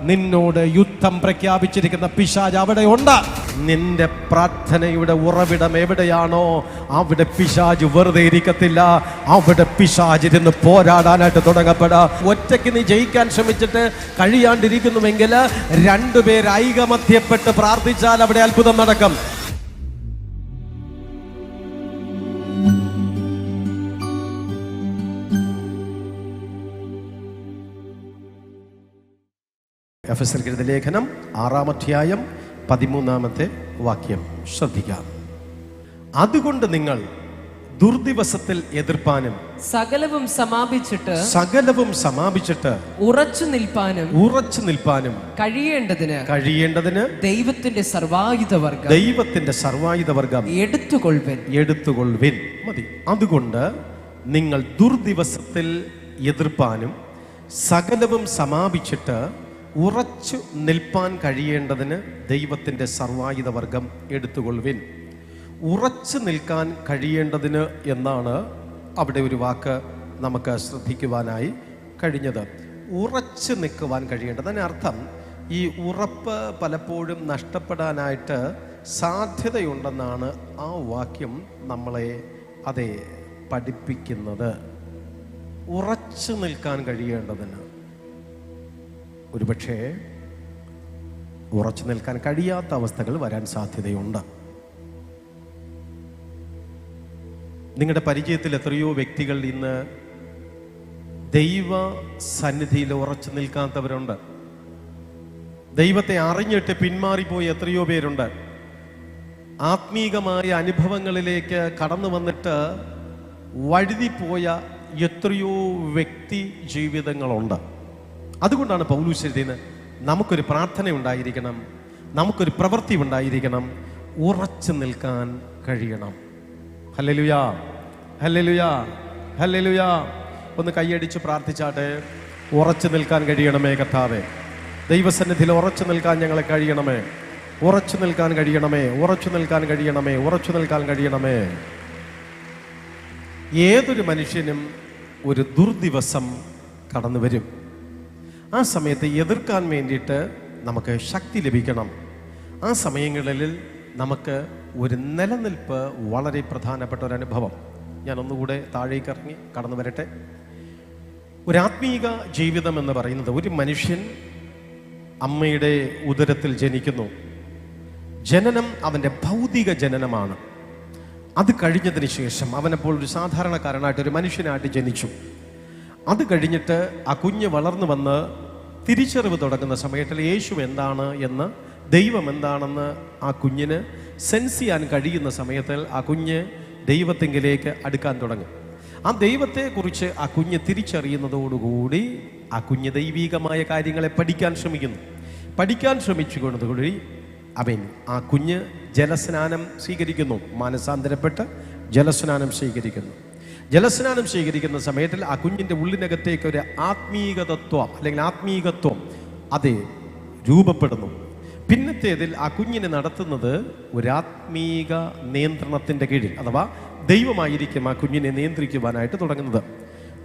നിന്നോട് യുദ്ധം പ്രഖ്യാപിച്ചിരിക്കുന്ന പിശാച് അവിടെ ഉണ്ട്. നിന്റെ പ്രാർത്ഥനയുടെ ഉറവിടം എവിടെയാണോ അവിടെ പിശാച് വെറുതെ ഇരിക്കത്തില്ല. അവിടെ പിശാച് ഇരുന്ന് പോരാടാനായിട്ട് തുടങ്ങപ്പെടാ. ഒറ്റയ്ക്ക് നീ ജയിക്കാൻ ശ്രമിച്ചിട്ട് കഴിയാണ്ടിരിക്കുന്നുവെങ്കിൽ രണ്ടുപേർ ഐകമത്യപ്പെട്ട് പ്രാർത്ഥിച്ചാൽ അവിടെ അത്ഭുതം നടക്കും. എഫെസ്യർക്ക് എഴുതിയ ലേഖനം 6-ാം അധ്യായം 13-ാമത്തെ വാക്യം ശ്രദ്ധിക്കാം. അതുകൊണ്ട് നിങ്ങൾ ദുർദിവസത്തിൽ എതിർപ്പാനും സകലവും സമാപിച്ചിട്ട് ഉറച്ചു നിൽപ്പാനും കഴിയേണ്ടതിന് ദൈവത്തിന്റെ സർവായുധവർഗം എടുത്തുകൊള്ളുവിൻ. മതി. അതുകൊണ്ട് നിങ്ങൾ ദുർദിവസത്തിൽ എതിർപ്പാനും സകലവും സമാപിച്ചിട്ട് ഉറച്ചു നിൽപ്പാൻ കഴിയേണ്ടതിന് ദൈവത്തിൻ്റെ സർവായുധവർഗം എടുത്തുകൊള്ളുവിൻ. ഉറച്ചു നിൽക്കാൻ കഴിയേണ്ടതിന് എന്നാണ് അവിടെ ഒരു വാക്ക് നമുക്ക് ശ്രദ്ധിക്കുവാനായി കഴിഞ്ഞത്. ഉറച്ചു നിൽക്കുവാൻ കഴിയേണ്ടത്. അതിനർത്ഥം ഈ ഉറപ്പ് പലപ്പോഴും നഷ്ടപ്പെടാനായിട്ട് സാധ്യതയുണ്ടെന്നാണ് ആ വാക്യം നമ്മളെ പഠിപ്പിക്കുന്നത്. ഉറച്ചു നിൽക്കാൻ കഴിയേണ്ടതിന്. ഒരുപക്ഷെ ഉറച്ചു നിൽക്കാൻ കഴിയാത്ത അവസ്ഥകൾ വരാൻ സാധ്യതയുണ്ട്. നിങ്ങളുടെ പരിചയത്തിൽ എത്രയോ വ്യക്തികൾ ഇന്ന് ദൈവ സന്നിധിയിൽ ഉറച്ചു നിൽക്കാത്തവരുണ്ട്. ദൈവത്തെ അറിഞ്ഞിട്ട് പിന്മാറിപ്പോയി എത്രയോ പേരുണ്ട്. ആത്മീകമായ അനുഭവങ്ങളിലേക്ക് കടന്നു വന്നിട്ട് വഴുതിപ്പോയ എത്രയോ വ്യക്തി ജീവിതങ്ങളുണ്ട്. അതുകൊണ്ടാണ് പൗലോസ് എഴുതിയത്, നമുക്കൊരു പ്രാർത്ഥന ഉണ്ടായിരിക്കണം, നമുക്കൊരു പ്രവൃത്തി ഉണ്ടായിരിക്കണം, ഉറച്ചു നിൽക്കാൻ കഴിയണം. ഹല്ലേലൂയാ, ഹല്ലേലൂയാ, ഹല്ലേലൂയാ. ഒന്ന് കൈയടിച്ച് പ്രാർത്ഥിച്ചാട്ടെ. ഉറച്ചു നിൽക്കാൻ കഴിയണമേ കർത്താവേ. ദൈവസന്നിധിയിൽ ഉറച്ചു നിൽക്കാൻ ഞങ്ങളെ കഴിയണമേ. ഉറച്ചു നിൽക്കാൻ കഴിയണമേ. ഉറച്ചു നിൽക്കാൻ കഴിയണമേ. ഉറച്ചു നിൽക്കാൻ കഴിയണമേ. ഏതൊരു മനുഷ്യനും ഒരു ദുർദിവസം കടന്നു വരും. ആ സമയത്ത് എതിർക്കാൻ വേണ്ടിയിട്ട് നമുക്ക് ശക്തി ലഭിക്കണം. ആ സമയങ്ങളിൽ നമുക്ക് ഒരു നിലനിൽപ്പ് വളരെ പ്രധാനപ്പെട്ട ഒരു അനുഭവം. ഞാൻ ഒന്നുകൂടെ താഴേക്ക് ഇറങ്ങി കടന്നു വരട്ടെ. ഒരു ആത്മീക ജീവിതം എന്ന് പറയുന്നത്, ഒരു മനുഷ്യൻ അമ്മയുടെ ഉദരത്തിൽ ജനിക്കുന്നു. ജനനം അവൻ്റെ ഭൗതിക ജനനമാണ്. അത് കഴിഞ്ഞതിന് ശേഷം അവനപ്പോൾ ഒരു സാധാരണക്കാരനായിട്ട് ഒരു മനുഷ്യനായിട്ട് ജനിച്ചു. അത് കഴിഞ്ഞിട്ട് ആ കുഞ്ഞ് വളർന്നു വന്ന് തിരിച്ചറിവ് തുടങ്ങുന്ന സമയത്തിൽ യേശു എന്താണ് എന്ന്, ദൈവം എന്താണെന്ന് ആ കുഞ്ഞിന് സെൻസ് ചെയ്യാൻ കഴിയുന്ന സമയത്തിൽ ആ കുഞ്ഞ് ദൈവത്തെങ്കിലേക്ക് അടുക്കാൻ തുടങ്ങും. ആ ദൈവത്തെക്കുറിച്ച് ആ കുഞ്ഞ് തിരിച്ചറിയുന്നതോടുകൂടി ആ കുഞ്ഞ് ദൈവികമായ കാര്യങ്ങളെ പഠിക്കാൻ ശ്രമിക്കുന്നു. പഠിക്കാൻ ശ്രമിച്ചുകൊണ്ടതുകൂടി ആ കുഞ്ഞ് ജലസ്നാനം സ്വീകരിക്കുന്നു. മാനസാന്തരപ്പെട്ട് ജലസ്നാനം സ്വീകരിക്കുന്നു. ജലസ്നാനം സ്വീകരിക്കുന്ന സമയത്തിൽ ആ കുഞ്ഞിൻ്റെ ഉള്ളിനകത്തേക്ക് ഒരു ആത്മീകതത്വം അല്ലെങ്കിൽ ആത്മീകത്വം രൂപപ്പെടുന്നു. പിന്നത്തേതിൽ ആ കുഞ്ഞിനെ നടത്തുന്നത് ഒരു ആത്മീക നിയന്ത്രണത്തിൻ്റെ കീഴിൽ, അഥവാ ദൈവമായിരിക്കും ആ കുഞ്ഞിനെ നിയന്ത്രിക്കുവാനായിട്ട് തുടങ്ങുന്നത്.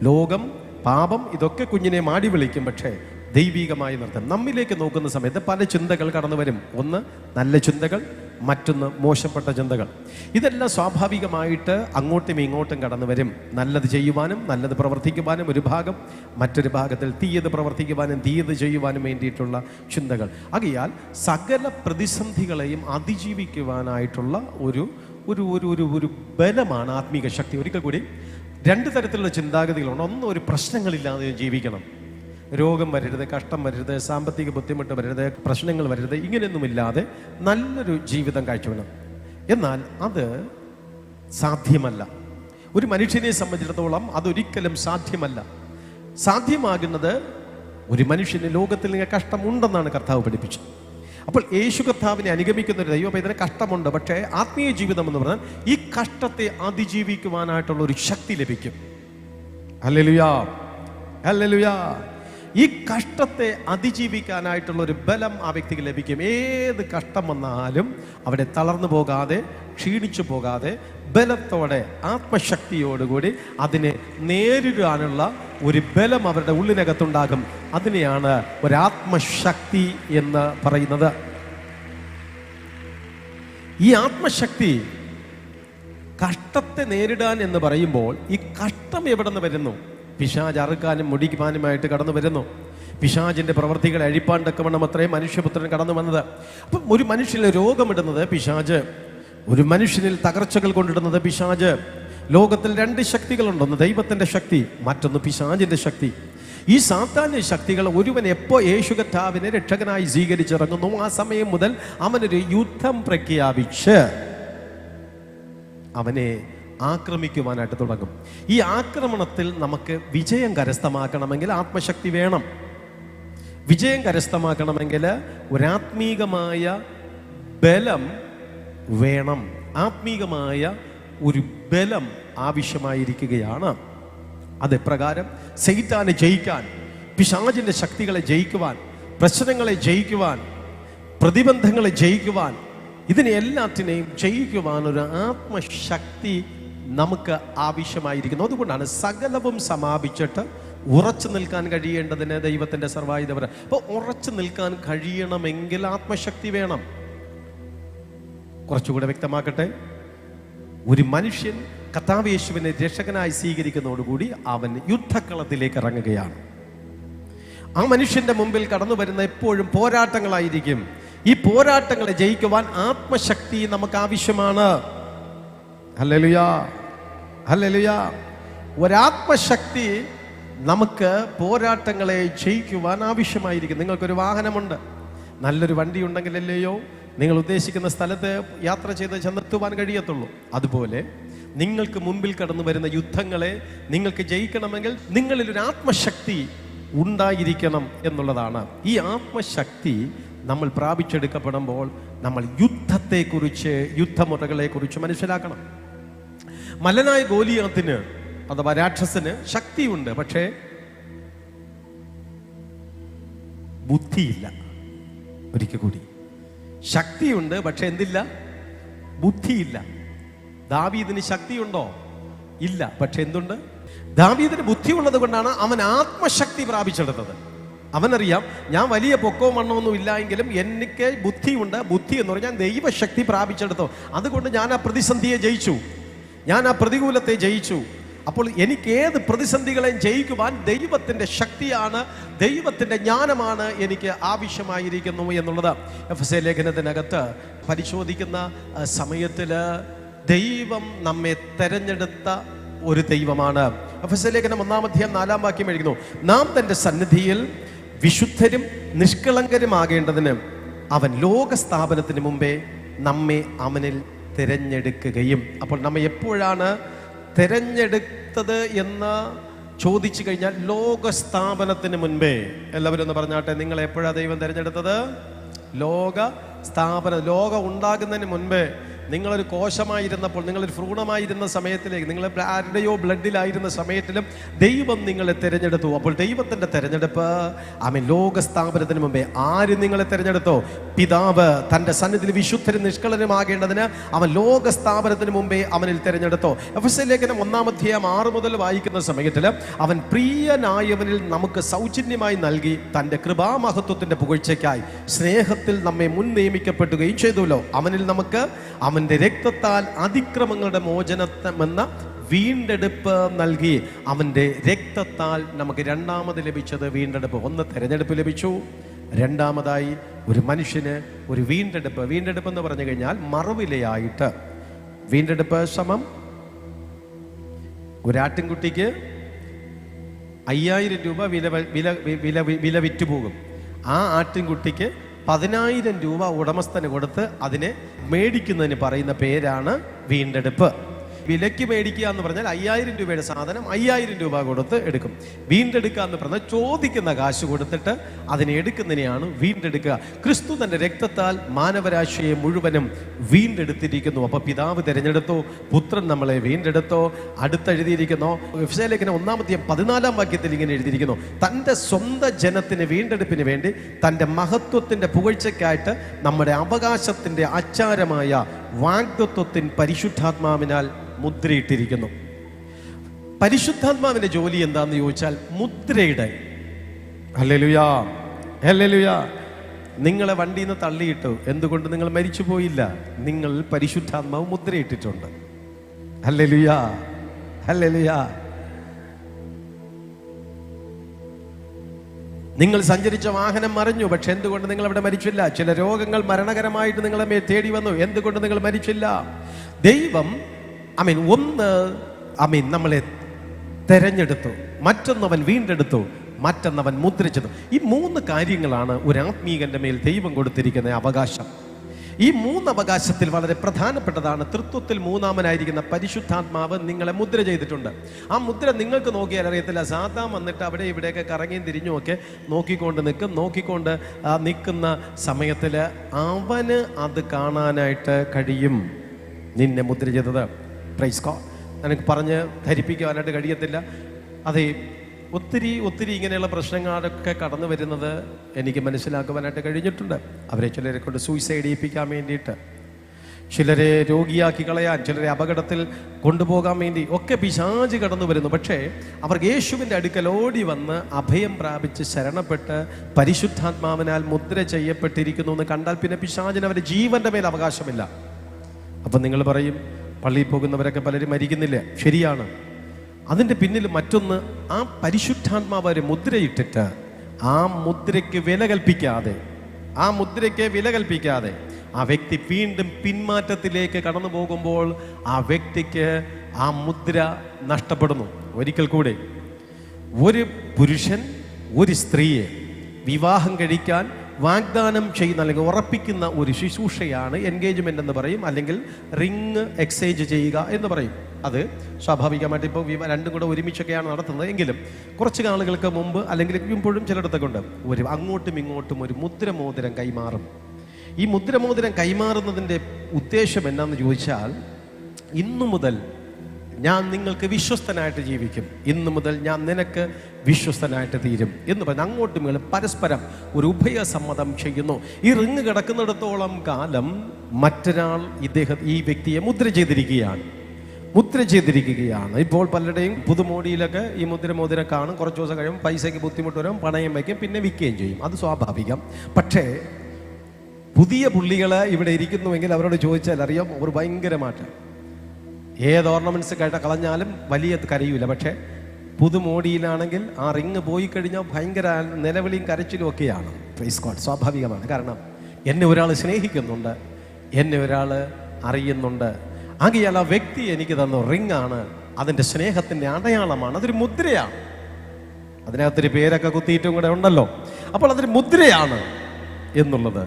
ലോകം, പാപം ഇതൊക്കെ കുഞ്ഞിനെ മാടി വിളിക്കും. പക്ഷേ ദൈവികമായി നിർത്തം. നമ്മിലേക്ക് നോക്കുന്ന സമയത്ത് പല ചിന്തകൾ കടന്നു വരും. ഒന്ന് നല്ല ചിന്തകൾ, മറ്റൊന്ന് മോശപ്പെട്ട ചിന്തകൾ. ഇതെല്ലാം സ്വാഭാവികമായിട്ട് അങ്ങോട്ടും ഇങ്ങോട്ടും കടന്നു വരും. നല്ലത് ചെയ്യുവാനും നല്ലത് പ്രവർത്തിക്കുവാനും ഒരു ഭാഗം, മറ്റൊരു ഭാഗത്തിൽ തീയത് പ്രവർത്തിക്കുവാനും തീയത് ചെയ്യുവാനും വേണ്ടിയിട്ടുള്ള ചിന്തകൾ. ആകയാൽ സകല പ്രതിസന്ധികളെയും അതിജീവിക്കുവാനായിട്ടുള്ള ഒരു ഒരു ഒരു ഒരു ബലമാണ് ആത്മീക ശക്തി. ഒരിക്കൽ കൂടി, രണ്ട് തരത്തിലുള്ള ചിന്താഗതികളുണ്ട്. ഒന്ന്, ഒരു പ്രശ്നങ്ങളില്ലാതെ ജീവിക്കണം. രോഗം വരരുത്, കഷ്ടം വരരുത്, സാമ്പത്തിക ബുദ്ധിമുട്ട് വരരുത്, പ്രശ്നങ്ങൾ വരരുത്, ഇങ്ങനെയൊന്നുമില്ലാതെ നല്ലൊരു ജീവിതം കാഴ്ചവെക്കണം. എന്നാൽ അത് സാധ്യമല്ല. ഒരു മനുഷ്യനെ സംബന്ധിച്ചിടത്തോളം അതൊരിക്കലും സാധ്യമല്ല. സാധ്യമാകുന്നത് ഒരു മനുഷ്യന് ലോകത്തിൽ നിങ്ങൾ കഷ്ടമുണ്ടെന്നാണ് കർത്താവ് പഠിപ്പിച്ചത്. അപ്പോൾ യേശു കർത്താവിനെ അനുഗമിക്കുന്ന ഒരു ദൈവം ഇതിന് കഷ്ടമുണ്ട്. പക്ഷേ ആത്മീയ ജീവിതം എന്ന് പറഞ്ഞാൽ ഈ കഷ്ടത്തെ അതിജീവിക്കുവാനായിട്ടുള്ള ഒരു ശക്തി ലഭിക്കും. ഹല്ലേലൂയാ, ഹല്ലേലൂയാ. ഈ കഷ്ടത്തെ അതിജീവിക്കാനായിട്ടുള്ള ഒരു ബലം ആ വ്യക്തിക്ക് ലഭിക്കും. ഏത് കഷ്ടം വന്നാലും അവിടെ തളർന്നു പോകാതെ, ക്ഷീണിച്ചു പോകാതെ, ബലത്തോടെ, ആത്മശക്തിയോടുകൂടി അതിനെ നേരിടാനുള്ള ഒരു ബലം അവരുടെ ഉള്ളിനകത്തുണ്ടാകും. അതിനെയാണ് ഒരാത്മശക്തി എന്ന് പറയുന്നത്. ഈ ആത്മശക്തി കഷ്ടത്തെ നേരിടാൻ എന്ന് പറയുമ്പോൾ ഈ കഷ്ടം എവിടെ നിന്ന് വരുന്നു? പിശാച് അറുക്കാനും മുടിക്കാനുമായിട്ട് കടന്നു വരുന്നു. പിശാചിന്റെ പ്രവൃത്തികളെ അഴിപ്പാൻ തക്കവണ്ണം അത്രയും മനുഷ്യപുത്രൻ കടന്നു വന്നത്. അപ്പം ഒരു മനുഷ്യനിൽ രോഗമിടുന്നത് പിശാച്, ഒരു മനുഷ്യനിൽ തകർച്ചകൾ കൊണ്ടിടുന്നത് പിശാച്. ലോകത്തിൽ രണ്ട് ശക്തികളുണ്ട്, ഒന്ന് ദൈവത്തിന്റെ ശക്തി, മറ്റൊന്ന് പിശാചിന്റെ ശക്തി. ഈ സാത്താന്യ ശക്തികൾ ഒരുവൻ എപ്പോൾ യേശു കർത്താവിനെ രക്ഷകനായി സ്വീകരിച്ചിറങ്ങുന്നു ആ സമയം മുതൽ അവനൊരു യുദ്ധം പ്രഖ്യാപിച്ച് അവനെ ആക്രമിക്കുവാനായിട്ട് തുടങ്ങും. ഈ ആക്രമണത്തിൽ നമുക്ക് വിജയം കരസ്ഥമാക്കണമെങ്കിൽ ആത്മശക്തി വേണം. വിജയം കരസ്ഥമാക്കണമെങ്കിൽ ഒരാത്മീകമായ ബലം വേണം. ആത്മീകമായ ഒരു ബലം ആവശ്യമായിരിക്കുകയാണ്. അതെപ്രകാരം സൈത്താനെ ജയിക്കാൻ, പിശാചിന്റെ ശക്തികളെ ജയിക്കുവാൻ, പ്രശ്നങ്ങളെ ജയിക്കുവാൻ, പ്രതിബന്ധങ്ങളെ ജയിക്കുവാൻ, ഇതിനെ എല്ലാത്തിനെയും ജയിക്കുവാൻ ഒരു ആത്മശക്തി നമുക്ക് ആവശ്യമായിരിക്കുന്നു. അതുകൊണ്ടാണ് സകലവും സമാപിച്ചിട്ട് ഉറച്ചു നിൽക്കാൻ കഴിയേണ്ടതിന് ദൈവത്തിന്റെ സർവായുധവര. അപ്പോൾ ഉറച്ചു നിൽക്കാൻ കഴിയണമെങ്കിൽ ആത്മശക്തി വേണം. കുറച്ചുകൂടെ വ്യക്തമാക്കട്ടെ. ഒരു മനുഷ്യൻ കർത്താവ് യേശുവിനെ രക്ഷകനായി സ്വീകരിക്കുന്നതോടുകൂടി അവൻ യുദ്ധക്കളത്തിലേക്ക് ഇറങ്ങുകയാണ്. ആ മനുഷ്യന്റെ മുമ്പിൽ കടന്നു വരുന്ന എപ്പോഴും പോരാട്ടങ്ങളായിരിക്കും. ഈ പോരാട്ടങ്ങളെ ജയിക്കുവാൻ ആത്മശക്തി നമുക്ക് ആവശ്യമാണ്. Hallelujah, hallelujah. ഒരാത്മശക്തി നമുക്ക് പോരാട്ടങ്ങളെ ജയിക്കുവാൻ ആവശ്യമായിരിക്കും. നിങ്ങൾക്കൊരു വാഹനമുണ്ട്, നല്ലൊരു വണ്ടി ഉണ്ടെങ്കിലല്ലയോ നിങ്ങൾ ഉദ്ദേശിക്കുന്ന സ്ഥലത്ത് യാത്ര ചെയ്ത് ചെന്നെത്തുവാൻ കഴിയത്തുള്ളൂ. അതുപോലെ നിങ്ങൾക്ക് മുൻപിൽ കടന്നു വരുന്ന യുദ്ധങ്ങളെ നിങ്ങൾക്ക് ജയിക്കണമെങ്കിൽ നിങ്ങളിൽ ഒരു ആത്മശക്തി ഉണ്ടായിരിക്കണം എന്നുള്ളതാണ്. ഈ ആത്മശക്തി നമ്മൾ പ്രാപിച്ചെടുക്കപ്പെടുമ്പോൾ നമ്മൾ യുദ്ധത്തെക്കുറിച്ച്, യുദ്ധമുറകളെക്കുറിച്ച് മനസ്സിലാക്കണം. മല്ലനായ ഗോലിയാത്തിന് അഥവാ രാക്ഷസന് ശക്തിയുണ്ട്, പക്ഷേ ബുദ്ധിയില്ല. ഒരിക്കൽ കൂടി, ശക്തിയുണ്ട് പക്ഷെ എന്തില്ല? ബുദ്ധിയില്ല. ദാവീദിന് ശക്തിയുണ്ടോ? ഇല്ല, പക്ഷെ എന്തുണ്ട്? ദാവീദിന് ബുദ്ധി ഉള്ളത് കൊണ്ടാണ് അവൻ ആത്മശക്തി പ്രാപിച്ചെടുത്തത്. അവനറിയാം, ഞാൻ വലിയ പൊക്കവും മണ്ണൊന്നും ഇല്ല എങ്കിലും എനിക്ക് ബുദ്ധിയുണ്ട്. ബുദ്ധി എന്ന് പറഞ്ഞാൽ ദൈവശക്തി പ്രാപിച്ചെടുത്തോ. അതുകൊണ്ട് ഞാൻ ആ പ്രതിസന്ധിയെ ജയിച്ചു, ഞാൻ ആ പ്രതികൂലത്തെ ജയിച്ചു. അപ്പോൾ എനിക്ക് ഏത് പ്രതിസന്ധികളെയും ജയിക്കുവാൻ ദൈവത്തിൻ്റെ ശക്തിയാണ്, ദൈവത്തിൻ്റെ ജ്ഞാനമാണ് എനിക്ക് ആവശ്യമായിരിക്കുന്നു എന്നുള്ളത് എഫെസ്യ ലേഖനത്തിനകത്ത് പരിശോധിക്കുന്ന സമയത്തിൽ ദൈവം നമ്മെ തെരഞ്ഞെടുത്ത ഒരു ദൈവമാണ്. എഫെസ്യ ലേഖനം 1-4 എഴുതുന്നു, നാം തൻ്റെ സന്നിധിയിൽ വിശുദ്ധരും നിഷ്കളങ്കരുമാകേണ്ടതിന് അവൻ ലോകസ്ഥാപനത്തിന് മുമ്പേ നമ്മെ അവനിൽ തിരഞ്ഞെടുക്കുകയും. അപ്പോൾ നമ്മെ എപ്പോഴാണ് തിരഞ്ഞെടുത്തത് എന്ന് ചോദിച്ചു കഴിഞ്ഞാൽ ലോകസ്ഥാപനത്തിന് മുൻപേ. എല്ലാവരും ഒന്ന് പറഞ്ഞാട്ടെ, നിങ്ങൾ എപ്പോഴാണ് ദൈവം തിരഞ്ഞെടുത്തത്? ലോകം ഉണ്ടാകുന്നതിന് മുൻപേ. നിങ്ങളൊരു കോശമായിരുന്നപ്പോൾ, നിങ്ങളൊരു ഭ്രൂണമായിരുന്ന സമയത്തിലേക്ക്, നിങ്ങൾ ആരുടെയോ ബ്ലഡിലായിരുന്ന സമയത്തിലും ദൈവം നിങ്ങളെ തിരഞ്ഞെടുത്തു. അപ്പോൾ ദൈവത്തിൻ്റെ തിരഞ്ഞെടുപ്പ് ലോകസ്ഥാപനത്തിന് മുമ്പേ ആര് നിങ്ങളെ തിരഞ്ഞെടുത്തോ? പിതാവ് തൻ്റെ സന്നിധിയിൽ വിശുദ്ധരും നിഷ്കളനുമാകേണ്ടതിന് അവൻ ലോകസ്ഥാപനത്തിന് മുമ്പേ അവനിൽ തിരഞ്ഞെടുത്തോ. എഫെസ്യ ലേഖനം 1-6 മുതൽ വായിക്കുന്ന സമയത്തിൽ അവൻ പ്രിയനായവനിൽ നമുക്ക് സൗജന്യമായി നൽകി തൻ്റെ കൃപാമഹത്വത്തിൻ്റെ പുകഴ്ചയ്ക്കായി സ്നേഹത്തിൽ നമ്മെ മുൻ നിയമിക്കപ്പെടുകയും ചെയ്തുവല്ലോ. അവനിൽ നമുക്ക് അവന്റെ രക്തത്താൽ അതിക്രമങ്ങളുടെ മോചനമെന്ന വീണ്ടെടുപ്പ് നൽകി. അവന്റെ രക്തത്താൽ നമുക്ക് രണ്ടാമത് ലഭിച്ചത് വീണ്ടെടുപ്പ്. ഒന്ന് തെരഞ്ഞെടുപ്പ് ലഭിച്ചു, രണ്ടാമതായി ഒരു മനുഷ്യന് ഒരു വീണ്ടെടുപ്പ്. വീണ്ടെടുപ്പ് എന്ന് പറഞ്ഞു കഴിഞ്ഞാൽ മറുവിലയായിട്ട്. വീണ്ടെടുപ്പ് സമം ഒരാട്ടിൻകുട്ടിക്ക് 5000 രൂപ വില വിറ്റുപോകും. ആ ആട്ടിൻകുട്ടിക്ക് 10,000 രൂപ ഉടമസ്ഥന് കൊടുത്ത് അതിനെ മേടിക്കുന്നതിന് പറയുന്ന പേരാണ് വീണ്ടെടുപ്പ്. വിലയ്ക്ക് മേടിക്കുക എന്ന് പറഞ്ഞാൽ 5000 രൂപയുടെ സാധനം 5000 രൂപ കൊടുത്ത് എടുക്കും. വീണ്ടെടുക്കുക എന്ന് പറഞ്ഞാൽ ചോദിക്കുന്ന കാശ് കൊടുത്തിട്ട് അതിനെ എടുക്കുന്നതിനെയാണ് വീണ്ടെടുക്കുക. ക്രിസ്തു തൻ്റെ രക്തത്താൽ മാനവരാശിയെ മുഴുവനും വീണ്ടെടുത്തിരിക്കുന്നു. അപ്പോൾ പിതാവ് തിരഞ്ഞെടുത്തു, പുത്രൻ നമ്മളെ വീണ്ടെടുത്തോ. അടുത്തെഴുതിയിരിക്കുന്നു എഫെസ്യ ലേഖനം 1-14 ഇങ്ങനെ എഴുതിയിരിക്കുന്നു, തൻ്റെ സ്വന്തം ജനത്തിന് വീണ്ടെടുപ്പിന് വേണ്ടി തൻ്റെ മഹത്വത്തിൻ്റെ പുകഴ്ചയ്ക്കായിട്ട് നമ്മുടെ അവകാശത്തിൻ്റെ അച്ചാരമായ വാഗ്ദത്വത്തിൻ പരിശുദ്ധാത്മാവിനാൽ മുദ്രയിട്ടിരിക്കുന്നു. പരിശുദ്ധാത്മാവിന്റെ ജോലി എന്താന്ന് ചോദിച്ചാൽ മുദ്രയുടെ. Hallelujah, hallelujah. നിങ്ങളെ വണ്ടിയിൽ നിന്ന് തള്ളിയിട്ടു, എന്തുകൊണ്ട് നിങ്ങൾ മരിച്ചു പോയില്ല? നിങ്ങൾ പരിശുദ്ധാത്മാവ് മുദ്രയിട്ടിട്ടുണ്ട്. Hallelujah, hallelujah. നിങ്ങൾ സഞ്ചരിച്ച വാഹനം മറിഞ്ഞു, പക്ഷെ എന്തുകൊണ്ട് നിങ്ങൾ അവിടെ മരിച്ചില്ല? ചില രോഗങ്ങൾ മരണകരമായിട്ട് നിങ്ങളെ മേൽ തേടി വന്നു, എന്തുകൊണ്ട് നിങ്ങൾ മരിച്ചില്ല? ദൈവം നമ്മളെ തെരഞ്ഞെടുത്തു, മറ്റൊന്നവൻ വീണ്ടെടുത്തു, മറ്റൊന്നവൻ മുദ്രിച്ചത്. ഈ 3 കാര്യങ്ങളാണ് ഒരു ആത്മീകന്റെ മേൽ ദൈവം കൊടുത്തിരിക്കുന്ന അവകാശം. ഈ 3 അവകാശത്തിൽ വളരെ പ്രധാനപ്പെട്ടതാണ് തൃത്വത്തിൽ 3-മനായിരിക്കുന്ന പരിശുദ്ധാത്മാവ് നിങ്ങളെ മുദ്ര ചെയ്തിട്ടുണ്ട്. ആ മുദ്ര നിങ്ങൾക്ക് നോക്കിയാൽ അറിയത്തില്ല. സാത്താൻ വന്നിട്ട് അവിടെ ഇവിടെയൊക്കെ കറങ്ങിയും തിരിഞ്ഞും ഒക്കെ നോക്കിക്കൊണ്ട് നിൽക്കുന്ന സമയത്തിൽ അവന് അത് കാണാനായിട്ട് കഴിയും, നിന്നെ മുദ്ര ചെയ്തത്. Praise God. എനിക്ക് പറഞ്ഞ് ധരിപ്പിക്കുവാനായിട്ട് കഴിയത്തില്ല. അതെ, ഒത്തിരി ഇങ്ങനെയുള്ള പ്രശ്നങ്ങളൊക്കെ കടന്നു വരുന്നത് എനിക്ക് മനസ്സിലാക്കുവാനായിട്ട് കഴിഞ്ഞിട്ടുണ്ട്. അവരെ ചിലരെ കൊണ്ട് സൂയിസൈഡ് ചെയ്യിപ്പിക്കാൻ വേണ്ടിയിട്ട്, ചിലരെ രോഗിയാക്കി കളയാൻ, ചിലരെ അപകടത്തിൽ കൊണ്ടുപോകാൻ വേണ്ടി ഒക്കെ പിശാച് കടന്നു വരുന്നു. പക്ഷേ അവർക്ക് യേശുവിൻ്റെ അടുക്കൽ ഓടി വന്ന് അഭയം പ്രാപിച്ച് ശരണപ്പെട്ട് പരിശുദ്ധാത്മാവിനാൽ മുദ്ര ചെയ്യപ്പെട്ടിരിക്കുന്നു എന്ന് കണ്ടാൽ പിന്നെ പിശാചിന് അവരുടെ ജീവന്റെ മേൽ അവകാശമില്ല. അപ്പം നിങ്ങൾ പറയും, പള്ളിയിൽ പോകുന്നവരൊക്കെ പലരും മരിക്കുന്നില്ല. ശരിയാണ്. അതിൻ്റെ പിന്നിൽ മറ്റൊന്ന്, ആ പരിശുദ്ധാത്മാവ് അവരെ മുദ്രയിട്ടിട്ട് ആ മുദ്രയ്ക്ക് വില കൽപ്പിക്കാതെ ആ വ്യക്തി വീണ്ടും പിന്മാറ്റത്തിലേക്ക് കടന്നു പോകുമ്പോൾ ആ വ്യക്തിക്ക് ആ മുദ്ര നഷ്ടപ്പെടുന്നു. ഒരിക്കൽ കൂടെ, ഒരു പുരുഷൻ ഒരു സ്ത്രീയെ വിവാഹം കഴിക്കാൻ വാഗ്ദാനം ചെയ്യുന്ന അല്ലെങ്കിൽ ഉറപ്പിക്കുന്ന ഒരു ശുശ്രൂഷയാണ് എൻഗേജ്മെന്റ് എന്ന് പറയും, അല്ലെങ്കിൽ റിങ് എക്സ്ചേഞ്ച് ചെയ്യുക എന്ന് പറയും. അത് സ്വാഭാവികമായിട്ട് ഇപ്പോൾ രണ്ടും കൂടെ ഒരുമിച്ചൊക്കെയാണ് നടത്തുന്നത്. എങ്കിലും കുറച്ച് നാളുകൾക്ക് മുമ്പ് അല്ലെങ്കിൽ ഇപ്പോഴും ചിലയിടത്തൊക്കെ ഉണ്ട്, അങ്ങോട്ടും ഇങ്ങോട്ടും ഒരു മുദ്രമോതിരം കൈമാറും. ഈ മുദ്രമോതിരം കൈമാറുന്നതിൻ്റെ ഉദ്ദേശം എന്നാന്ന് ചോദിച്ചാൽ, ഇന്നു മുതൽ ഞാൻ നിങ്ങൾക്ക് വിശ്വസ്തനായിട്ട് ജീവിക്കും, ഇന്നു മുതൽ ഞാൻ നിനക്ക് വിശ്വസ്തനായിട്ട് തീരും എന്ന് പറഞ്ഞ് അങ്ങോട്ടും ഇങ്ങോട്ടും പരസ്പരം ഒരു ഉഭയസമ്മതം ചെയ്യുന്നു. ഈ റിങ് കിടക്കുന്നിടത്തോളം കാലം മറ്റൊരാൾ ഈ വ്യക്തിയെ മുദ്ര ചെയ്തിരിക്കുകയാണ്. ഇപ്പോൾ പലരുടെയും പുതുമോടിയിലൊക്കെ ഈ മുദ്രമോതിരം കാണും. കുറച്ച് ദിവസം കഴിയുമ്പോൾ പൈസയ്ക്ക് ബുദ്ധിമുട്ട് വരും, പണയം വയ്ക്കും, പിന്നെ വിൽക്കുകയും ചെയ്യും. അത് സ്വാഭാവികം. പക്ഷേ പുതിയ പുള്ളികൾ ഇവിടെ ഇരിക്കുന്നുവെങ്കിൽ അവരോട് ചോദിച്ചാൽ അറിയാം, ഒരു ഭയങ്കര മാറ്റം. ഏത് ഓർണമെന്റ്സ് കളഞ്ഞാലും വലിയ കരയൂല. പക്ഷേ പുതുമോടിയിലാണെങ്കിൽ ആ റിങ് പോയി കഴിഞ്ഞാൽ ഭയങ്കര നിലവിളിയും കരച്ചിലും ഒക്കെയാണ്. Praise God. സ്വാഭാവികമാണ്. കാരണം എന്നെ ഒരാൾ സ്നേഹിക്കുന്നുണ്ട്, എന്നെ ഒരാൾ അറിയുന്നുണ്ട്. ആകയാൽ ആ വ്യക്തി എനിക്ക് തന്ന റിങ് ആണ്, അതിൻ്റെ സ്നേഹത്തിൻ്റെ അടയാളമാണ്, അതൊരു മുദ്രയാണ്. അതിനകത്തൊരു പേരൊക്കെ കുത്തിയിട്ടും കൂടെ ഉണ്ടല്ലോ. അപ്പോൾ അതൊരു മുദ്രയാണ് എന്നുള്ളത്.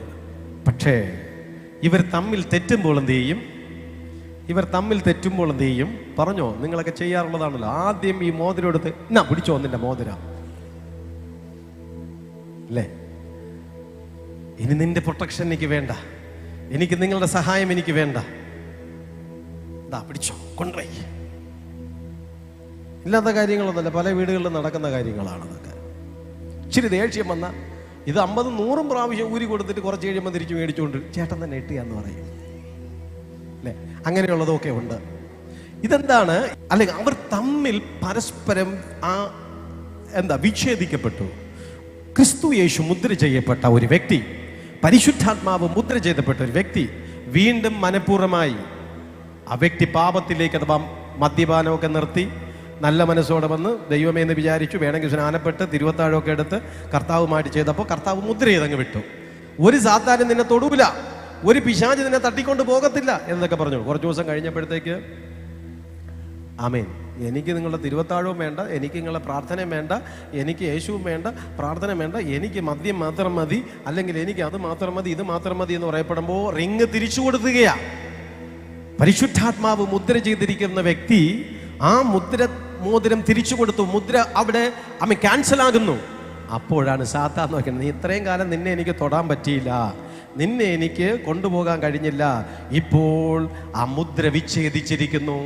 പക്ഷേ ഇവർ തമ്മിൽ തെറ്റുമ്പോൾ എന്ത് ചെയ്യും? പറഞ്ഞോ, നിങ്ങളൊക്കെ ചെയ്യാറുള്ളതാണല്ലോ. ആദ്യം ഈ മോതിരം എടുത്ത് എന്നാ പിടിച്ചോ, നിന്റെ മോതിര അല്ലേ, ഇനി നിന്റെ പ്രൊട്ടക്ഷൻ എനിക്ക് വേണ്ട, എനിക്ക് നിങ്ങളുടെ സഹായം എനിക്ക് വേണ്ട, പിടിച്ചോ, കൊണ്ടുപോയി. ഇല്ലാത്ത കാര്യങ്ങളൊന്നുമല്ല, പല വീടുകളിലും നടക്കുന്ന കാര്യങ്ങളാണ് അതൊക്കെ. ഇച്ചിരി ദേഷ്യം വന്ന ഇത് 50-100 പ്രാവശ്യം ഊരി കൊടുത്തിട്ട് കുറച്ച് കഴിയുമ്പോൾ തിരിച്ചു മേടിച്ചുകൊണ്ട് ചേട്ടൻ തന്നെ ഇട്ടുകയെന്ന് പറയും അല്ലേ. അങ്ങനെയുള്ളതൊക്കെ ഉണ്ട്. ഇതെന്താണ്? അല്ലെങ്കിൽ അവർ തമ്മിൽ പരസ്പരം വിച്ഛേദിക്കപ്പെട്ടു. ക്രിസ്തു യേശു മുദ്ര ചെയ്യപ്പെട്ട ഒരു വ്യക്തി, പരിശുദ്ധാത്മാവ് മുദ്ര ചെയ്യപ്പെട്ട ഒരു വ്യക്തി വീണ്ടും മനഃപൂർവ്വമായി ആ വ്യക്തി പാപത്തിലേക്ക് അഥവാ മദ്യപാനമൊക്കെ നിർത്തി നല്ല മനസ്സോടെ വന്ന് ദൈവമേ എന്ന് വിചാരിച്ചു, വേണമെങ്കിൽ സ്നാനപ്പെട്ട് തിരുവത്താഴമൊക്കെ എടുത്ത് കർത്താവുമായിട്ട് ചെയ്തപ്പോൾ കർത്താവ് മുദ്ര ചെയ്തങ്ങ് വിട്ടു. ഒരു സാത്താനും നിന്നെ തൊടൂല, ഒരു പിശാച് നിന്നെ തട്ടിക്കൊണ്ട് പോകത്തില്ല എന്നൊക്കെ പറഞ്ഞു. കുറച്ച് ദിവസം കഴിഞ്ഞപ്പോഴത്തേക്ക് ആമേൻ, എനിക്ക് നിങ്ങളുടെ തിരുവത്താഴവും വേണ്ട, എനിക്ക് നിങ്ങളുടെ പ്രാർത്ഥനയും വേണ്ട, എനിക്ക് യേശുവും വേണ്ട, പ്രാർത്ഥന വേണ്ട, എനിക്ക് മദ്യം മാത്രം മതി, അല്ലെങ്കിൽ എനിക്ക് അത് മാത്രം മതി, ഇത് മാത്രം മതി എന്ന് പറയപ്പെടുമ്പോൾ റിങ് തിരിച്ചു കൊടുക്കുകയാണ്. പരിശുദ്ധാത്മാവ് മുദ്ര ചെയ്തിരിക്കുന്ന വ്യക്തി ആ മോതിരം തിരിച്ചു കൊടുത്തു. മുദ്ര അവിടെ ക്യാൻസൽ ആകുന്നു. അപ്പോഴാണ് സാത്താൻ നോക്കുന്നത്, നീ ഇത്രയും കാലം നിന്നെ എനിക്ക് തൊടാൻ പറ്റിയില്ല, നിന്നെ എനിക്ക് കൊണ്ടുപോകാൻ കഴിഞ്ഞില്ല, ഇപ്പോൾ ആ മുദ്ര വിച്ഛേദിച്ചിരിക്കുന്നു.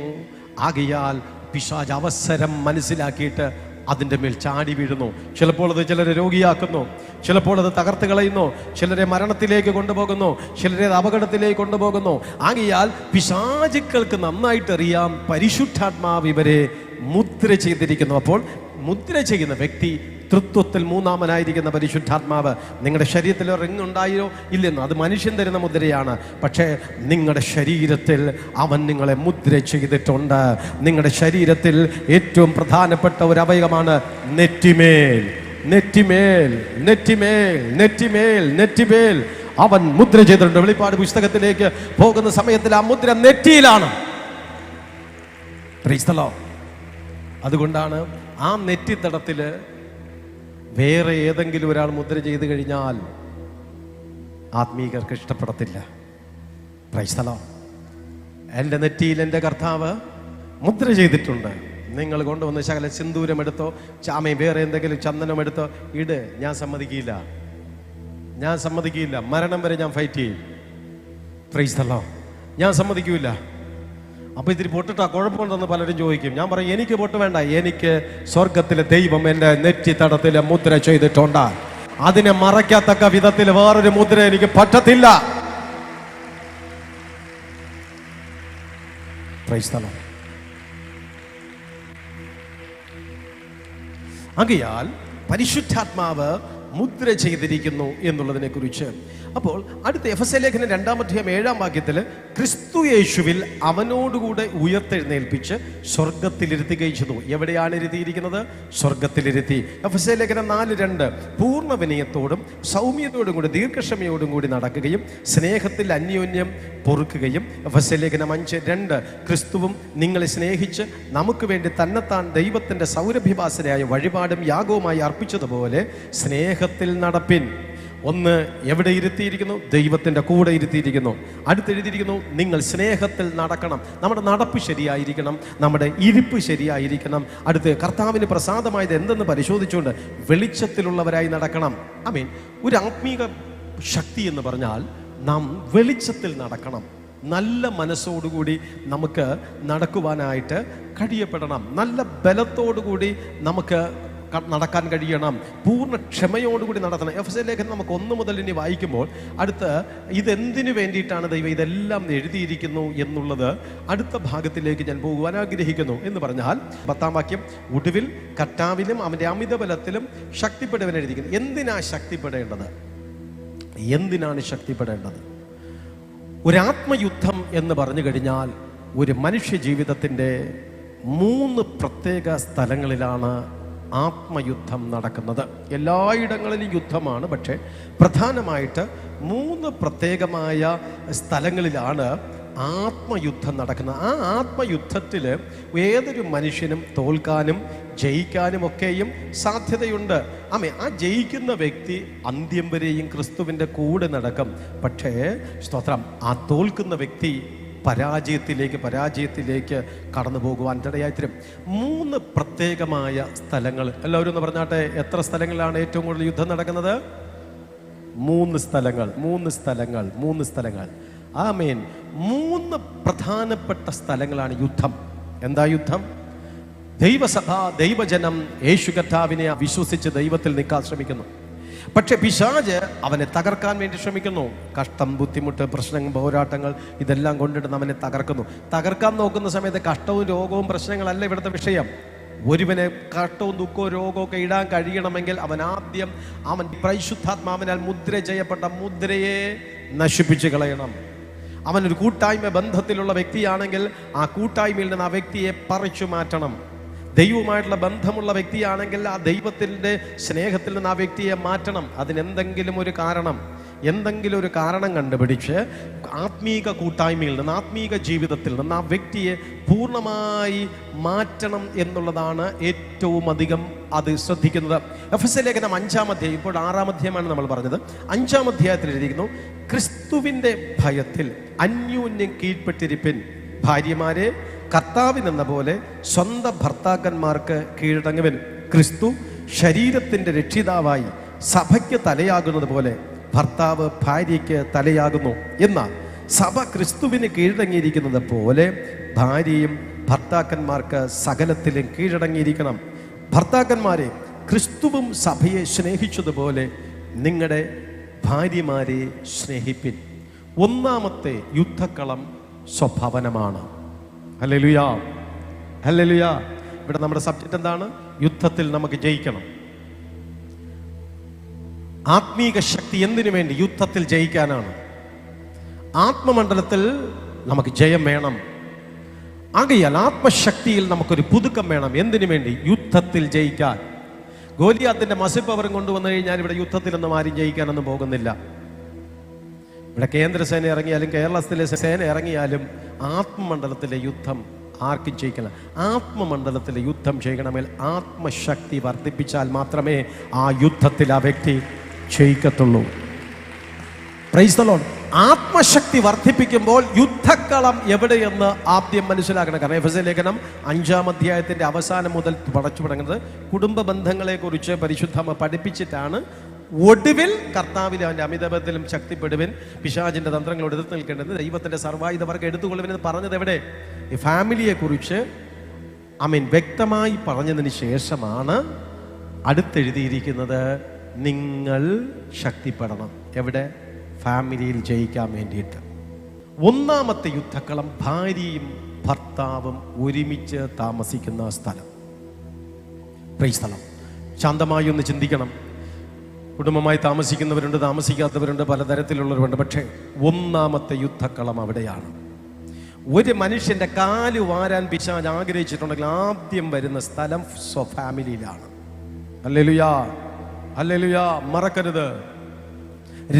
ആകയാൽ പിശാച് അവസരം മനസ്സിലാക്കിയിട്ട് അതിൻ്റെ മേൽ ചാടി വീഴുന്നു. ചിലപ്പോൾ അത് ചിലരെ രോഗിയാക്കുന്നു, ചിലപ്പോൾ അത് തകർത്ത് കളയുന്നു, ചിലരെ മരണത്തിലേക്ക് കൊണ്ടുപോകുന്നു, ചിലരെ അപകടത്തിലേക്ക് കൊണ്ടുപോകുന്നു. ആകയാൽ പിശാചുക്കൾക്ക് നന്നായിട്ടറിയാം പരിശുദ്ധാത്മാവ് ഇവരെ മുദ്ര ചെയ്തിരിക്കുന്നു. അപ്പോൾ മുദ്ര ചെയ്യുന്ന വ്യക്തി തൃത്വത്തിൽ മൂന്നാമനായിരിക്കുന്ന പരിശുദ്ധാത്മാവ്. നിങ്ങളുടെ ശരീരത്തിൽ റിങ് ഉണ്ടായോ ഇല്ലെന്നോ, അത് മനുഷ്യൻ തരുന്ന മുദ്രയാണ്. പക്ഷേ നിങ്ങളുടെ ശരീരത്തിൽ അവൻ നിങ്ങളെ മുദ്ര ചെയ്തിട്ടുണ്ട്. നിങ്ങളുടെ ശരീരത്തിൽ ഏറ്റവും പ്രധാനപ്പെട്ട ഒരു അവയവമാണ് നെറ്റിമേൽ. നെറ്റിമേൽ നെറ്റിമേൽ നെറ്റിമേൽ നെറ്റിമേൽ അവൻ മുദ്ര ചെയ്തിട്ടുണ്ട്. വെളിപ്പാട് പുസ്തകത്തിലേക്ക് പോകുന്ന സമയത്തിൽ ആ മുദ്ര നെറ്റിയിലാണ്. Price the Lord. അതുകൊണ്ടാണ് ആ നെറ്റിത്തടത്തിൽ വേറെ ഏതെങ്കിലും ഒരാൾ മുദ്ര ചെയ്ത് കഴിഞ്ഞാൽ ആത്മീകർക്ക് ഇഷ്ടപ്പെടത്തില്ല. Praise the Lord. എൻ്റെ നെറ്റിയിൽ എൻ്റെ കർത്താവ് മുദ്ര ചെയ്തിട്ടുണ്ട്. നിങ്ങൾ കൊണ്ടുവന്ന് ശകല സിന്ദൂരം എടുത്തോ, ചാമയും വേറെ എന്തെങ്കിലും ചന്ദനം എടുത്തോ ഇട്, ഞാൻ സമ്മതിക്കില്ല. ഞാൻ സമ്മതിക്കില്ല. മരണം വരെ ഞാൻ ഫൈറ്റ് ചെയ്യും. Price the Lord. ഞാൻ സമ്മതിക്കില്ല. അപ്പോൾ ഇതിരി പൊട്ടിട്ടാ കുഴപ്പമുണ്ടെന്ന് പലരും ചോദിക്കും. ഞാൻ പറയും, എനിക്ക് പൊട്ട് വേണ്ട, എനിക്ക് സ്വർഗത്തിലെ ദൈവം എൻ്റെ നെറ്റി തടത്തിൽ മുദ്ര ചെയ്തിട്ടുണ്ട്. അതിനെ മറയ്ക്കത്തക്ക വിധത്തിൽ വേറൊരു മുദ്ര എനിക്ക് പറ്റത്തില്ല. Price the Lord. ആകയാൽ പരിശുദ്ധാത്മാവ് മുദ്ര ചെയ്തിരിക്കുന്നു എന്നുള്ളതിനെ കുറിച്ച്. അപ്പോൾ അടുത്ത എഫെസ്യ ലേഖനം 2-ാം അധ്യായം 7-ാം വാക്യത്തിൽ ക്രിസ്തു യേശുവിൽ അവനോടുകൂടെ ഉയർത്തെഴുന്നേൽപ്പിച്ച് സ്വർഗത്തിലിരുത്തുകയും ചെയ്തു. എവിടെയാണ് ഇരുത്തിയിരിക്കുന്നത്? സ്വർഗത്തിലിരുത്തി. എഫെസ്യ ലേഖനം 4:2 പൂർണ്ണ വിനയത്തോടും സൗമ്യതയോടും കൂടി ദീർഘക്ഷമയോടും കൂടി നടക്കുകയും സ്നേഹത്തിൽ അന്യോന്യം പൊറുക്കുകയും. എഫെസ്യ ലേഖനം 5:2 ക്രിസ്തുവും നിങ്ങളെ സ്നേഹിച്ച് നമുക്ക് വേണ്ടി തന്നെത്താൻ ദൈവത്തിൻ്റെ സൗരഭ്യവാസനയായ വഴിപാടും യാഗവുമായി അർപ്പിച്ചതുപോലെ സ്നേഹത്തിൽ നടപ്പിൻ. ഒന്ന് എവിടെ ഇരുത്തിയിരിക്കുന്നു? ദൈവത്തിൻ്റെ കൂടെ ഇരുത്തിയിരിക്കുന്നു. അടുത്തെഴുതിയിരിക്കുന്നു നിങ്ങൾ സ്നേഹത്തിൽ നടക്കണം. നമ്മുടെ നടപ്പ് ശരിയായിരിക്കണം, നമ്മുടെ ഇരിപ്പ് ശരിയായിരിക്കണം. അടുത്ത് കർത്താവിന് പ്രസാദമായത് എന്തെന്ന് പരിശോധിച്ചുകൊണ്ട് വെളിച്ചത്തിലുള്ളവരായി നടക്കണം. ആമേൻ. ഒരു ആത്മീക ശക്തി എന്ന് പറഞ്ഞാൽ നാം വെളിച്ചത്തിൽ നടക്കണം. നല്ല മനസ്സോടുകൂടി നമുക്ക് നടക്കുവാനായിട്ട് കഴിയപ്പെടണം. നല്ല ബലത്തോടുകൂടി നമുക്ക് നടക്കാൻ കഴിയണം. പൂർണ്ണ ക്ഷമയോടുകൂടി നടത്തണം. എഫെസ്യ ലേഖനം നമുക്ക് 1 മുതൽ ഇനി വായിക്കുമ്പോൾ അടുത്ത് ഇതെന്തിനു വേണ്ടിയിട്ടാണ് ദൈവം ഇതെല്ലാം എഴുതിയിരിക്കുന്നു എന്നുള്ളത് അടുത്ത ഭാഗത്തിലേക്ക് ഞാൻ പോകുവാൻ ആഗ്രഹിക്കുന്നു. എന്ന് പറഞ്ഞാൽ 10-ാം വാക്യം, ഒടുവിൽ കർത്താവിലും അവൻ്റെ അമിത ബലത്തിലും ശക്തിപ്പെടുവാൻ എഴുതിയിരിക്കുന്നു. എന്തിനാ ശക്തിപ്പെടേണ്ടത്? എന്തിനാണ് ശക്തിപ്പെടേണ്ടത്? ഒരാത്മയുദ്ധം എന്ന് പറഞ്ഞു കഴിഞ്ഞാൽ ഒരു മനുഷ്യ ജീവിതത്തിൻ്റെ 3 പ്രത്യേക സ്ഥലങ്ങളിലാണ് ആത്മയുദ്ധം നടക്കുന്നത്. എല്ലായിടങ്ങളിലും യുദ്ധമാണ്, പക്ഷേ പ്രധാനമായിട്ട് 3 പ്രത്യേകമായ സ്ഥലങ്ങളിലാണ് ആത്മയുദ്ധം നടക്കുന്നത്. ആ ആത്മയുദ്ധത്തിൽ ഏതൊരു മനുഷ്യനും തോൽക്കാനും ജയിക്കാനും ഒക്കെയും സാധ്യതയുണ്ട്. ആ ജയിക്കുന്ന വ്യക്തി അന്ത്യം വരെയും ക്രിസ്തുവിൻ്റെ കൂടെ നടക്കും. പക്ഷേ സ്തോത്രം, ആ തോൽക്കുന്ന വ്യക്തി പരാജയത്തിലേക്ക് കടന്നു പോകുവാൻ ഇടയായിത്തരും. 3 പ്രത്യേകമായ സ്ഥലങ്ങൾ. എല്ലാവരും ഒന്ന് പറഞ്ഞാട്ടെ, എത്ര സ്ഥലങ്ങളിലാണ് ഏറ്റവും കൂടുതൽ യുദ്ധം നടക്കുന്നത്? 3 സ്ഥലങ്ങൾ. ആമേൻ. 3 പ്രധാനപ്പെട്ട സ്ഥലങ്ങളാണ് യുദ്ധം. എന്താ യുദ്ധം? ദൈവസഭ, ദൈവജനം യേശു കർത്താവിനെ വിശ്വസിച്ച് ദൈവത്തിൽ നിൽക്കാൻ ശ്രമിക്കുന്നു. പക്ഷെ പിശാച് അവനെ തകർക്കാൻ വേണ്ടി ശ്രമിക്കുന്നു. കഷ്ടം, ബുദ്ധിമുട്ട്, പ്രശ്നങ്ങൾ, പോരാട്ടങ്ങൾ ഇതെല്ലാം കൊണ്ടിട്ട് അവനെ തകർക്കുന്നു. തകർക്കാൻ നോക്കുന്ന സമയത്ത് കഷ്ടവും രോഗവും പ്രശ്നങ്ങളല്ല ഇവിടുത്തെ വിഷയം. ഒരുവനെ കഷ്ടവും ദുഃഖവും രോഗമൊക്കെ ഇടാൻ കഴിയണമെങ്കിൽ അവൻ ആദ്യം പരിശുദ്ധാത്മാവിനാൽ മുദ്ര ചെയ്യപ്പെട്ട മുദ്രയെ നശിപ്പിച്ച് കളയണം. അവനൊരു കൂട്ടായ്മ ബന്ധത്തിലുള്ള വ്യക്തിയാണെങ്കിൽ ആ കൂട്ടായ്മയിൽ നിന്ന് ആ വ്യക്തിയെ പറിച്ചു മാറ്റണം. ദൈവവുമായിട്ടുള്ള ബന്ധമുള്ള വ്യക്തിയാണെങ്കിൽ ആ ദൈവത്തിൻ്റെ സ്നേഹത്തിൽ നിന്ന് ആ വ്യക്തിയെ മാറ്റണം. അതിനെന്തെങ്കിലും ഒരു കാരണം കണ്ടുപിടിച്ച് ആത്മീക കൂട്ടായ്മയിൽ നിന്ന്, ആത്മീക ജീവിതത്തിൽ നിന്ന് ആ വ്യക്തിയെ പൂർണ്ണമായി മാറ്റണം എന്നുള്ളതാണ് ഏറ്റവും അധികം അത് ശ്രദ്ധിക്കുന്നത്. എഫെസ്യ ലേഖനം 5-ാം അധ്യായം, ഇപ്പോൾ 6-ാം അധ്യായമാണ് നമ്മൾ പറഞ്ഞത്. 5-ാം അധ്യായത്തിൽ എഴുതിയിരിക്കുന്നു, ക്രിസ്തുവിൻ്റെ ഭയത്തിൽ അന്യോന്യം കീഴ്പ്പെട്ടിരിപ്പിൻ. ഭാര്യമാരെ കർത്താവിനെന്ന പോലെ സ്വന്തം ഭർത്താക്കന്മാർക്ക് കീഴടങ്ങുവൻ. ക്രിസ്തു ശരീരത്തിൻ്റെ രക്ഷിതാവായി സഭയ്ക്ക് തലയാകുന്നത് പോലെ ഭർത്താവ് ഭാര്യയ്ക്ക് തലയാകുന്നു. എന്നാൽ സഭ ക്രിസ്തുവിന് കീഴടങ്ങിയിരിക്കുന്നത് പോലെ ഭാര്യയും ഭർത്താക്കന്മാർക്ക് സകലത്തിലും കീഴടങ്ങിയിരിക്കണം. ഭർത്താക്കന്മാരെ, ക്രിസ്തുവും സഭയെ സ്നേഹിച്ചതുപോലെ നിങ്ങളുടെ ഭാര്യമാരെ സ്നേഹിപ്പിൻ. ഒന്നാമത്തെ യുദ്ധക്കളം സ്വഭവനമാണ്. ഹല്ലേലൂയാ, ഹല്ലേലൂയാ. ഇവിടെ നമ്മുടെ സബ്ജക്റ്റ് എന്താണ്? യുദ്ധത്തിൽ നമുക്ക് ജയിക്കണം. ആത്മീക ശക്തി എന്തിനു വേണ്ടി? യുദ്ധത്തിൽ ജയിക്കാനാണ്. ആത്മമണ്ഡലത്തിൽ നമുക്ക് ജയം വേണം. ആകയാൽ ആത്മശക്തിയിൽ നമുക്കൊരു പുതുക്കം വേണം. എന്തിനു വേണ്ടി? യുദ്ധത്തിൽ ജയിക്കാൻ. ഗോലിയാത്തിന്റെ മസിപ്പവറും കൊണ്ടുവന്നു കഴിഞ്ഞാൽ ഇവിടെ യുദ്ധത്തിലൊന്നും ആരും ജയിക്കാനൊന്നും പോകുന്നില്ല. ഇവിടെ കേന്ദ്രസേന ഇറങ്ങിയാലും കേരളത്തിലെ സേന ഇറങ്ങിയാലും ആത്മമണ്ഡലത്തിലെ യുദ്ധം ആർക്കും ചെയ്യിക്കില്ല. ആത്മമണ്ഡലത്തിലെ യുദ്ധം ചെയ്യണമെങ്കിൽ ആത്മശക്തി വർദ്ധിപ്പിച്ചാൽ മാത്രമേ ആ യുദ്ധത്തിൽ ആ വ്യക്തി ജയിക്കത്തുള്ളൂ. Praise the Lord. ആത്മശക്തി വർദ്ധിപ്പിക്കുമ്പോൾ യുദ്ധക്കളം എവിടെയെന്ന് ആദ്യം മനസ്സിലാക്കണം. കാരണം എഫെസ്യ ലേഖനം 5-ാം അധ്യായത്തിന്റെ അവസാനം മുതൽ പഠിച്ചു തുടങ്ങുന്നത് കുടുംബ ബന്ധങ്ങളെ കുറിച്ച് പരിശുദ്ധമ പഠിപ്പിച്ചിട്ടാണ് ഒടുവിൽ കർത്താവിൽ അവൻ്റെ അമിതബലത്തിലും ശക്തിപ്പെടുവിൻ, പിശാചിന്റെ തന്ത്രങ്ങളോട് എതിർത്ത് നിൽക്കേണ്ടത്, ദൈവത്തിന്റെ സർവായുധവർക്ക് എടുത്തുകൊള്ളുവിനെന്ന് പറഞ്ഞത് എവിടെ? ഈ ഫാമിലിയെ കുറിച്ച് വ്യക്തമായി പറഞ്ഞതിന് ശേഷമാണ് അടുത്തെഴുതിയിരിക്കുന്നത് നിങ്ങൾ ശക്തിപ്പെടണം. എവിടെ? ഫാമിലിയിൽ ജയിക്കാൻ വേണ്ടിയിട്ട്. ഒന്നാമത്തെ യുദ്ധക്കളം ഭാര്യയും ഭർത്താവും ഒരുമിച്ച് താമസിക്കുന്ന സ്ഥലം. Price the Lord. ശാന്തമായി ഒന്ന് ചിന്തിക്കണം. കുടുംബമായി താമസിക്കുന്നവരുണ്ട്, താമസിക്കാത്തവരുണ്ട്, പലതരത്തിലുള്ളവരുണ്ട്. പക്ഷേ ഒന്നാമത്തെ യുദ്ധക്കളം അവിടെയാണ്. ഒരു മനുഷ്യന്റെ കാല് വാരാൻ പിശാച് ആഗ്രഹിച്ചിട്ടുണ്ടെങ്കിൽ ആദ്യം വരുന്ന സ്ഥലം ഫാമിലിയിലാണ്. ഹല്ലേലൂയാ, ഹല്ലേലൂയാ. മറക്കരുത്.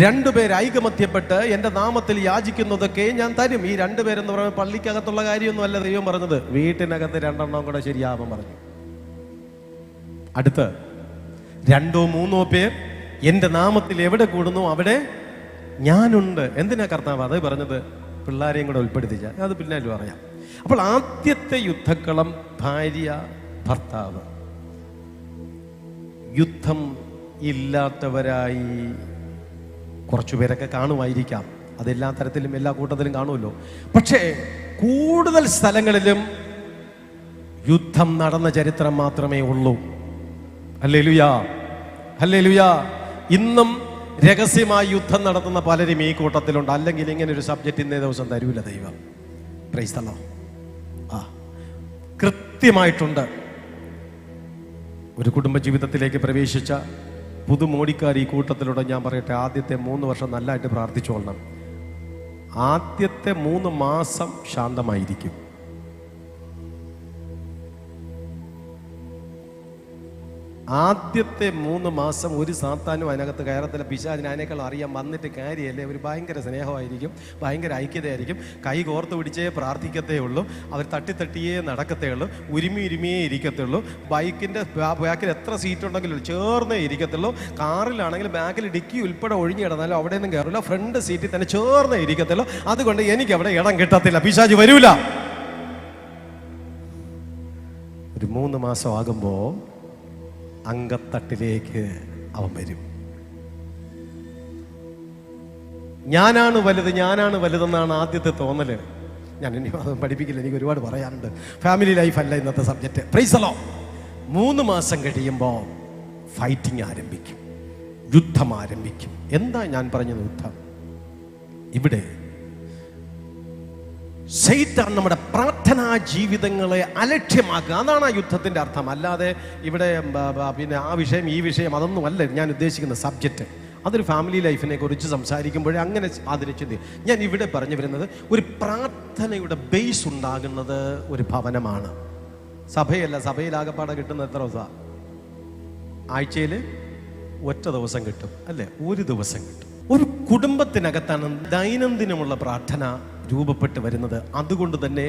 രണ്ടുപേർ ഐകമത്യപ്പെട്ട് എൻ്റെ നാമത്തിൽ യാചിക്കുന്നതൊക്കെ ഞാൻ തരും. ഈ രണ്ടുപേരെന്ന് പറയുന്നത് പള്ളിക്കകത്തുള്ള കാര്യമൊന്നും അല്ല ദൈവം പറഞ്ഞത്. വീട്ടിനകത്ത് 2 കൂടെ ശരിയാവാൻ പറഞ്ഞു. അടുത്ത് 2-3 പേർ എൻ്റെ നാമത്തിൽ എവിടെ കൂടുന്നു അവിടെ ഞാനുണ്ട്. എന്തിനാ കർത്താവ് അത് പറഞ്ഞത്? പിള്ളേരെയും കൂടെ ഉൾപ്പെടുത്തിച്ച അത് പിന്നാലും അറിയാം. അപ്പോൾ ആദ്യത്തെ യുദ്ധക്കളം ഭാര്യ ഭർത്താവ്. യുദ്ധം ഇല്ലാത്തവരായി കുറച്ചുപേരൊക്കെ കാണുമായിരിക്കാം. അതെല്ലാ തരത്തിലും എല്ലാ കൂട്ടത്തിലും കാണുമല്ലോ. പക്ഷേ കൂടുതൽ സ്ഥലങ്ങളിലും യുദ്ധം നടന്ന ചരിത്രം മാത്രമേ ഉള്ളൂ. ഹല്ലേലൂയാ, ഹല്ലേലൂയാ. ഇന്നും രഹസ്യമായി യുദ്ധം നടത്തുന്ന പലരും ഈ കൂട്ടത്തിലുണ്ട്. അല്ലെങ്കിൽ ഇങ്ങനെ ഒരു സബ്ജക്റ്റ് ഇന്നേ ദിവസം തരൂല ദൈവം. Praise the Lord. കൃത്യമായിട്ടുണ്ട്. ഒരു കുടുംബ ജീവിതത്തിലേക്ക് പ്രവേശിച്ച പുതുമോടിക്കാർ ഈ കൂട്ടത്തിലൂടെ ഞാൻ പറയട്ടെ, ആദ്യത്തെ 3 വർഷം നല്ലതായിട്ട് പ്രാർത്ഥിച്ചോളണം. ആദ്യത്തെ 3 മാസം ശാന്തമായിരിക്കും. ആദ്യത്തെ 3 മാസം ഒരു സാത്താനും അതിനകത്ത് കയറത്തില്ല. പിശാചിന് അതിനേക്കാൾ അറിയാൻ വന്നിട്ട് കാര്യമല്ലേ. അവർ ഭയങ്കര സ്നേഹമായിരിക്കും, ഭയങ്കര ഐക്യതയായിരിക്കും. കൈ കോർത്ത് പിടിച്ചേ പ്രാർത്ഥിക്കത്തേ ഉള്ളൂ. അവർ തട്ടിത്തട്ടിയേ നടക്കത്തേ ഉള്ളൂ. ഉരുമിയേ ഇരിക്കത്തുള്ളൂ. ബൈക്കിൻ്റെ ബാക്കിൽ എത്ര സീറ്റ് ഉണ്ടെങ്കിലും ചേർന്നേ ഇരിക്കത്തുള്ളൂ. കാറിലാണെങ്കിൽ ബാക്കിൽ ഡിക്കി ഉൾപ്പെടെ ഒഴിഞ്ഞു കിടന്നാലും അവിടെ ഒന്നും കയറില്ല. ഫ്രണ്ട് സീറ്റിൽ തന്നെ ചേർന്നേ ഇരിക്കത്തുള്ളൂ. അതുകൊണ്ട് എനിക്ക് അവിടെ ഇടം കിട്ടത്തില്ല, പിശാച് വരൂല. ഒരു 3 മാസം ആകുമ്പോൾ അങ്കത്തട്ടിലേക്ക് അവൻ വരും. ഞാനാണ് വലുത്, ഞാനാണ് വലുതെന്നാണ് ആദ്യത്തെ തോന്നല്. ഞാൻ ഇനി അത് പഠിപ്പിക്കില്ല, എനിക്ക് ഒരുപാട് പറയാനുണ്ട്. ഫാമിലി ലൈഫ് അല്ല ഇന്നത്തെ സബ്ജക്റ്റ്. Price the Lord. 3 മാസം കഴിയുമ്പോൾ ഫൈറ്റിംഗ് ആരംഭിക്കും, യുദ്ധം ആരംഭിക്കും. എന്താ ഞാൻ പറഞ്ഞത്? യുദ്ധം. ഇവിടെ സൈത്താൻ നമ്മുടെ പ്രാർത്ഥനാ ജീവിതങ്ങളെ അലക്ഷ്യമാക്കുക. അതാണ് ആ യുദ്ധത്തിൻ്റെ അർത്ഥം. അല്ലാതെ ഇവിടെ പിന്നെ ആ വിഷയം ഈ വിഷയം അതൊന്നുമല്ല ഞാൻ ഉദ്ദേശിക്കുന്ന സബ്ജക്റ്റ്. അതൊരു ഫാമിലി ലൈഫിനെ കുറിച്ച് സംസാരിക്കുമ്പോഴേ അങ്ങനെ അതിനെ ചിന്തി. ഞാൻ ഇവിടെ പറഞ്ഞു വരുന്നത് ഒരു പ്രാർത്ഥനയുടെ ബേസ് ഉണ്ടാകുന്നത് ഒരു ഭവനമാണ്, സഭയല്ല. സഭയിലാകപ്പാടെ കിട്ടുന്ന എത്ര ദിവസമാണ്? ആഴ്ചയിൽ 1 ദിവസം കിട്ടും, അല്ലേ? 1 ദിവസം കിട്ടും. ഒരു കുടുംബത്തിനകത്താണ് ദൈനംദിനമുള്ള പ്രാർത്ഥന രൂപപ്പെട്ട് വരുന്നത്. അതുകൊണ്ട് തന്നെ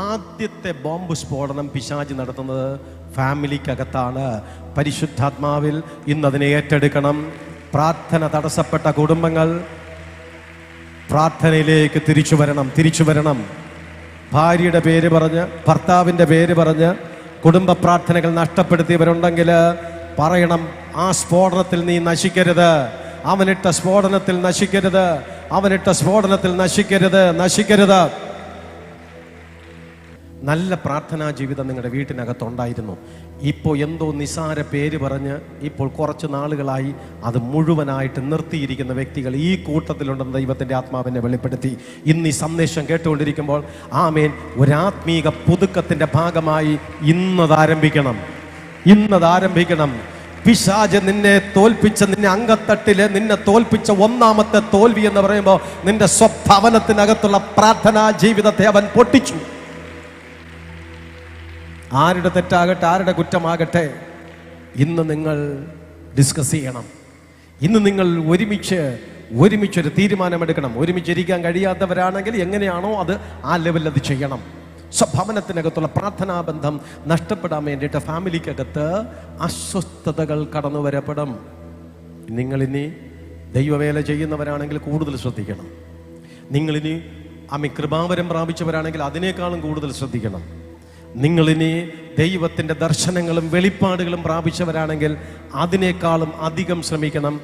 ആദ്യത്തെ ബോംബ് സ്ഫോടനം പിശാച് നടത്തുന്നത് ഫാമിലിക്കകത്താണ്. പരിശുദ്ധാത്മാവിൽ ഇന്നതിനെ ഏറ്റെടുക്കണം. പ്രാർത്ഥന തടസ്സപ്പെട്ട കുടുംബങ്ങൾ പ്രാർത്ഥനയിലേക്ക് തിരിച്ചു വരണം. ഭാര്യയുടെ പേര് പറഞ്ഞ്, ഭർത്താവിൻ്റെ പേര് പറഞ്ഞ് കുടുംബ പ്രാർത്ഥനകൾ നഷ്ടപ്പെടുത്തിയവരുണ്ടെങ്കിൽ പറയണം, ആ സ്ഫോടനത്തിൽ നീ നശിക്കരുത്. അവനിട്ട സ്ഫോടനത്തിൽ നശിക്കരുത്, അവനിട്ട സ്ഫോടനത്തിൽ നശിക്കരുത്. നല്ല പ്രാർത്ഥനാ ജീവിതം നിങ്ങളുടെ വീട്ടിനകത്തുണ്ടായിരുന്നു ഇപ്പോൾ എന്തോ നിസാര പേര് പറഞ്ഞ് ഇപ്പോൾ കുറച്ച് നാളുകളായി അത് മുഴുവനായിട്ട് നിർത്തിയിരിക്കുന്ന വ്യക്തികൾ ഈ കൂട്ടത്തിലുണ്ടെന്ന് ദൈവത്തിൻ്റെ ആത്മാവിനെ വെളിപ്പെടുത്തി. ഇന്ന് ഈ സന്ദേശം കേട്ടുകൊണ്ടിരിക്കുമ്പോൾ ആമേൻ, ഒരാത്മീക പുതുക്കത്തിൻ്റെ ഭാഗമായി ഇന്നതാരംഭിക്കണം. പിശാച് നിന്നെ തോൽപ്പിച്ച, നിന്നെ അങ്കത്തട്ടില് നിന്നെ തോൽപ്പിച്ച ഒന്നാമത്തെ തോൽവി എന്ന് പറയുമ്പോൾ നിന്റെ സ്വഭവനത്തിനകത്തുള്ള പ്രാർത്ഥനാ ജീവിതത്തെ അവൻ പൊട്ടിച്ചു. ആരുടെ തെറ്റാകട്ടെ, ആരുടെ കുറ്റമാകട്ടെ, ഇന്ന് നിങ്ങൾ ഡിസ്കസ് ചെയ്യണം. ഇന്ന് നിങ്ങൾ ഒരുമിച്ചൊരു തീരുമാനമെടുക്കണം. ഒരുമിച്ചിരിക്കാൻ കഴിയാത്തവരാണെങ്കിൽ എങ്ങനെയാണോ അത് ആ ലെവലിൽ അത് ചെയ്യണം. സ്വഭവനത്തിനകത്തുള്ള പ്രാർത്ഥനാബന്ധം നഷ്ടപ്പെടാൻ വേണ്ടിയിട്ട് ഫാമിലിക്കകത്ത് അസ്വസ്ഥതകൾ കടന്നു വരപ്പെടും. നിങ്ങളിനി ദൈവവേല ചെയ്യുന്നവരാണെങ്കിൽ കൂടുതൽ ശ്രദ്ധിക്കണം. നിങ്ങളിനി കൃപാവരം പ്രാപിച്ചവരാണെങ്കിൽ അതിനേക്കാളും കൂടുതൽ ശ്രദ്ധിക്കണം. നിങ്ങളിനി ദൈവത്തിൻ്റെ ദർശനങ്ങളും വെളിപ്പാടുകളും പ്രാപിച്ചവരാണെങ്കിൽ അതിനേക്കാളും അധികം ശ്രമിക്കണം.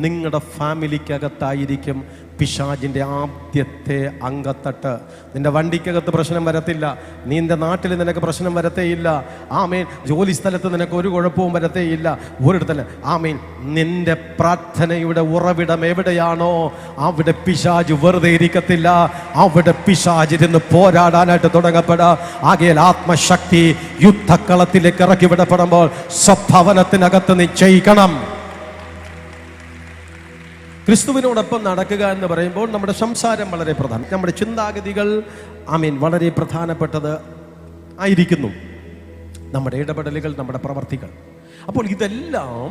നിങ്ങളുടെ ഫാമിലിക്കകത്തായിരിക്കും പിശാചിൻ്റെ ആദ്യത്തെ അങ്കത്തട്ട്. നിന്റെ വണ്ടിക്കകത്ത് പ്രശ്നം വരത്തില്ല, നിന്റെ നാട്ടിൽ നിനക്ക് പ്രശ്നം വരത്തേയില്ല, ആമേൻ. ജോലി സ്ഥലത്ത് നിനക്ക് ഒരു കുഴപ്പവും വരത്തേയില്ല, ഒരിടത്തല്ല, ആമേൻ. നിന്റെ പ്രാർത്ഥനയുടെ ഉറവിടം എവിടെയാണോ അവിടെ പിശാച് വെറുതെ ഇരിക്കത്തില്ല. അവിടെ പിശാചിരുന്ന് പോരാടാനായിട്ട് തുടങ്ങപ്പെടാം. ആകയാൽ ആത്മശക്തി യുദ്ധക്കളത്തിലേക്ക് ഇറക്കി വിടപ്പെടുമ്പോൾ സ്വഭവനത്തിനകത്ത് നീ ജയിക്കണം. ക്രിസ്തുവിനോടൊപ്പം നടക്കുക എന്ന് പറയുമ്പോൾ നമ്മുടെ സംസാരം വളരെ പ്രധാനം, നമ്മുടെ ചിന്താഗതികൾ വളരെ പ്രധാനപ്പെട്ടത് ആയിരിക്കുന്നു, നമ്മുടെ ഇടപെടലുകൾ, നമ്മുടെ പ്രവർത്തികൾ. അപ്പോൾ ഇതെല്ലാം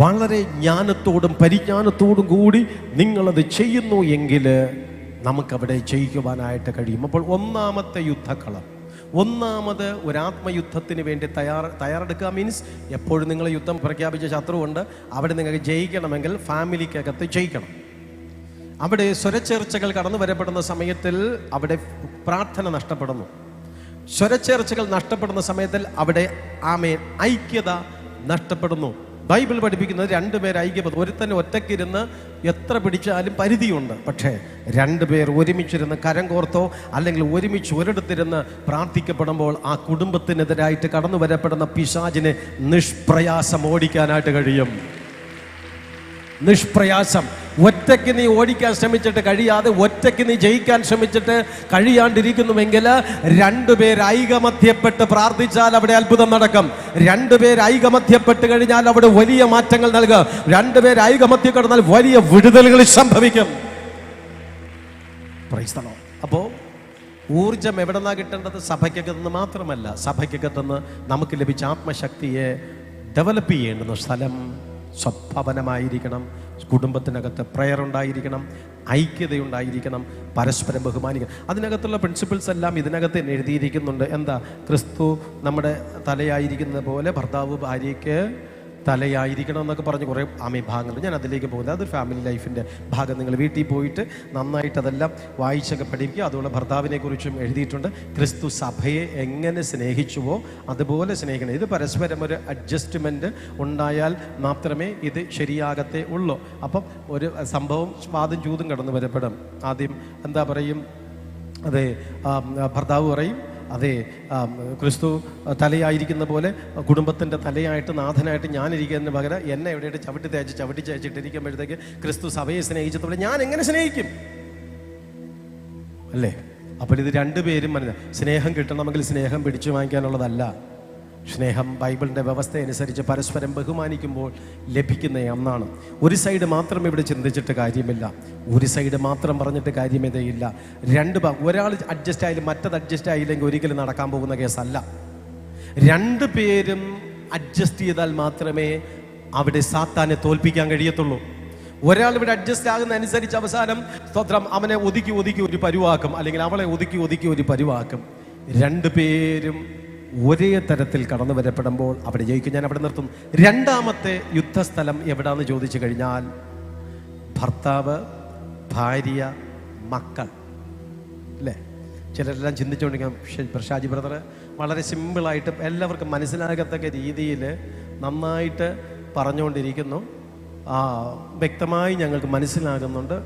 വളരെ ജ്ഞാനത്തോടും പരിജ്ഞാനത്തോടും കൂടി നിങ്ങളത് ചെയ്യുന്നു എങ്കിൽ നമുക്കവിടെ ജയിക്കുവാനായിട്ട് കഴിയും. അപ്പോൾ ഒന്നാമത്തെ യുദ്ധക്കളം, ഒന്നാമത് ഒരാത്മയുദ്ധത്തിന് വേണ്ടി തയ്യാറെടുക്കുക. മീൻസ് എപ്പോഴും നിങ്ങൾ യുദ്ധം പ്രഖ്യാപിച്ച ശത്രുവുണ്ട്, അവിടെ നിങ്ങൾക്ക് ജയിക്കണമെങ്കിൽ ഫാമിലിക്കകത്ത് ജയിക്കണം. അവിടെ സ്വരച്ചേർച്ചകൾ കടന്നു വരപ്പെടുന്ന സമയത്തിൽ അവിടെ പ്രാർത്ഥന നഷ്ടപ്പെടുന്നു. സ്വരച്ചേർച്ചകൾ നഷ്ടപ്പെടുന്ന സമയത്തിൽ അവിടെ ഐക്യത നഷ്ടപ്പെടുന്നു. ബൈബിൾ പഠിപ്പിക്കുന്നത് രണ്ടുപേർ ഐക്യപ്പെടും. ഒരുത്തന്നെ ഒറ്റയ്ക്കിരുന്ന് എത്ര പിടിച്ചാലും പരിധിയുണ്ട്. പക്ഷേ രണ്ടുപേർ ഒരുമിച്ചിരുന്ന് കരം കോർത്തോ അല്ലെങ്കിൽ ഒരുമിച്ച് ഒരിടത്തിരുന്ന് പ്രാർത്ഥിക്കപ്പെടുമ്പോൾ ആ കുടുംബത്തിനെതിരായിട്ട് കടന്നു വരപ്പെടുന്ന പിശാചിനെ നിഷ്പ്രയാസം ഓടിക്കാനായിട്ട് കഴിയും. നിഷ്പ്രയാസം. ഒറ്റയ്ക്ക് നീ ഓടിക്കാൻ ശ്രമിച്ചിട്ട് കഴിയാതെ, ഒറ്റയ്ക്ക് നീ ജയിക്കാൻ ശ്രമിച്ചിട്ട് കഴിയാണ്ടിരിക്കുന്നുവെങ്കിൽ രണ്ടുപേർ ഐകമത്യപ്പെട്ട് പ്രാർത്ഥിച്ചാൽ അവിടെ അത്ഭുതം നടക്കും. രണ്ടുപേർ ഐകമത്യപ്പെട്ട് കഴിഞ്ഞാൽ അവിടെ വലിയ മാറ്റങ്ങൾ നൽകുക. രണ്ടുപേർ ഐകമത്യം കടന്നാൽ വലിയ വിടുതലുകൾ സംഭവിക്കും. അപ്പോൾ ഊർജം എവിടെ നിന്നാണ് കിട്ടേണ്ടത്? സഭയ്ക്കകത്തുനിന്ന് മാത്രമല്ല, സഭയ്ക്കകത്തുനിന്ന് നമുക്ക് ലഭിച്ച ആത്മശക്തിയെ ഡെവലപ്പ് ചെയ്യേണ്ടുന്ന സ്ഥലം സ്വഭവനമായിരിക്കണം. കുടുംബത്തിനകത്ത് പ്രയർ ഉണ്ടായിരിക്കണം, ഐക്യതയുണ്ടായിരിക്കണം, പരസ്പരം ബഹുമാനിക്കണം. അതിനകത്തുള്ള പ്രിൻസിപ്പിൾസ് എല്ലാം ഇതിനകത്ത് തന്നെ എഴുതിയിരിക്കുന്നുണ്ട്. എന്താ? ക്രിസ്തു നമ്മുടെ തലയായിരിക്കുന്നത് പോലെ ഭർത്താവ് ഭാര്യയ്ക്ക് തലയായിരിക്കണം എന്നൊക്കെ പറഞ്ഞ് കുറേ ഭാഗങ്ങളുണ്ട്. ഞാൻ അതിലേക്ക് പോകുന്നത് അതൊരു ഫാമിലി ലൈഫിൻ്റെ ഭാഗം. നിങ്ങൾ വീട്ടിൽ പോയിട്ട് നന്നായിട്ട് അതെല്ലാം വായിച്ചൊക്കെ പഠിക്കുക. അതുപോലെ ഭർത്താവിനെ കുറിച്ചും എഴുതിയിട്ടുണ്ട്. ക്രിസ്തു സഭയെ എങ്ങനെ സ്നേഹിച്ചുവോ അതുപോലെ സ്നേഹിക്കണം. ഇത് പരസ്പരം ഒരു അഡ്ജസ്റ്റ്മെൻറ്റ് ഉണ്ടായാൽ മാത്രമേ ഇത് ശരിയാകത്തേ ഉള്ളൂ. അപ്പം ഒരു സംഭവം വാദം ചൂതും കടന്നു വരപ്പെടും. ആദ്യം എന്താ പറയും? അതെ, ഭർത്താവ് പറയും, അതെ, ക്രിസ്തു തലയായിരിക്കുന്ന പോലെ കുടുംബത്തിൻ്റെ തലയായിട്ട് നാഥനായിട്ട് ഞാനിരിക്കുന്നതിന് പകരം എന്നെ എവിടെയായിട്ട് ചവിട്ടി തേച്ചിട്ടിരിക്കുമ്പോഴത്തേക്ക് ക്രിസ്തു സഭയെ സ്നേഹിച്ചതുപോലെ ഞാൻ എങ്ങനെ സ്നേഹിക്കും? അല്ലേ? അപ്പോൾ ഇത് രണ്ടുപേരും സ്നേഹം കിട്ടണമെങ്കിൽ സ്നേഹം പിടിച്ചു വാങ്ങിക്കാനുള്ളതല്ല. സ്നേഹം ബൈബിളിൻ്റെ വ്യവസ്ഥ അനുസരിച്ച് പരസ്പരം ബഹുമാനിക്കുമ്പോൾ ലഭിക്കുന്ന ഒന്നാണ്. ഒരു സൈഡ് മാത്രം ഇവിടെ ചിന്തിച്ചിട്ട് കാര്യമില്ല, ഒരു സൈഡ് മാത്രം പറഞ്ഞിട്ട് കാര്യമില്ല. ഒരാൾ അഡ്ജസ്റ്റ് ആയാലും മറ്റത് അഡ്ജസ്റ്റ് ആയില്ലെങ്കിൽ ഒരിക്കലും നടക്കാൻ പോകുന്ന കേസല്ല. രണ്ടു പേരും അഡ്ജസ്റ്റ് ചെയ്താൽ മാത്രമേ അവിടെ സാത്താനെ തോൽപ്പിക്കാൻ കഴിയത്തുള്ളൂ. ഒരാൾ ഇവിടെ അഡ്ജസ്റ്റ് ആകുന്ന അനുസരിച്ച് അവസാനം സ്തോത്രം അവനെ ഒതുക്കി ഒരു പരുവാക്കും, അല്ലെങ്കിൽ അവളെ ഒതുക്കി ഒരു പരുവാക്കും. രണ്ടുപേരും ഒരേ തരത്തിൽ കടന്നു വരപ്പെടുമ്പോൾ അവിടെ ജയിക്കും. ഞാൻ അവിടെ നിർത്തും. രണ്ടാമത്തെ യുദ്ധസ്ഥലം എവിടാന്ന് ചോദിച്ചു കഴിഞ്ഞാൽ ഭർത്താവ്, ഭാര്യ, മക്കൾ. അല്ലേ? ചിലരെല്ലാം ചിന്തിച്ചുകൊണ്ടിരിക്കണം, പ്രശാജി ബ്രദർ വളരെ സിമ്പിളായിട്ട് എല്ലാവർക്കും മനസ്സിലാകത്തക്ക രീതിയിൽ നന്നായിട്ട് പറഞ്ഞുകൊണ്ടിരിക്കുന്നു. വ്യക്തമായി ഞങ്ങൾക്ക് മനസ്സിലാകുന്നുണ്ട്.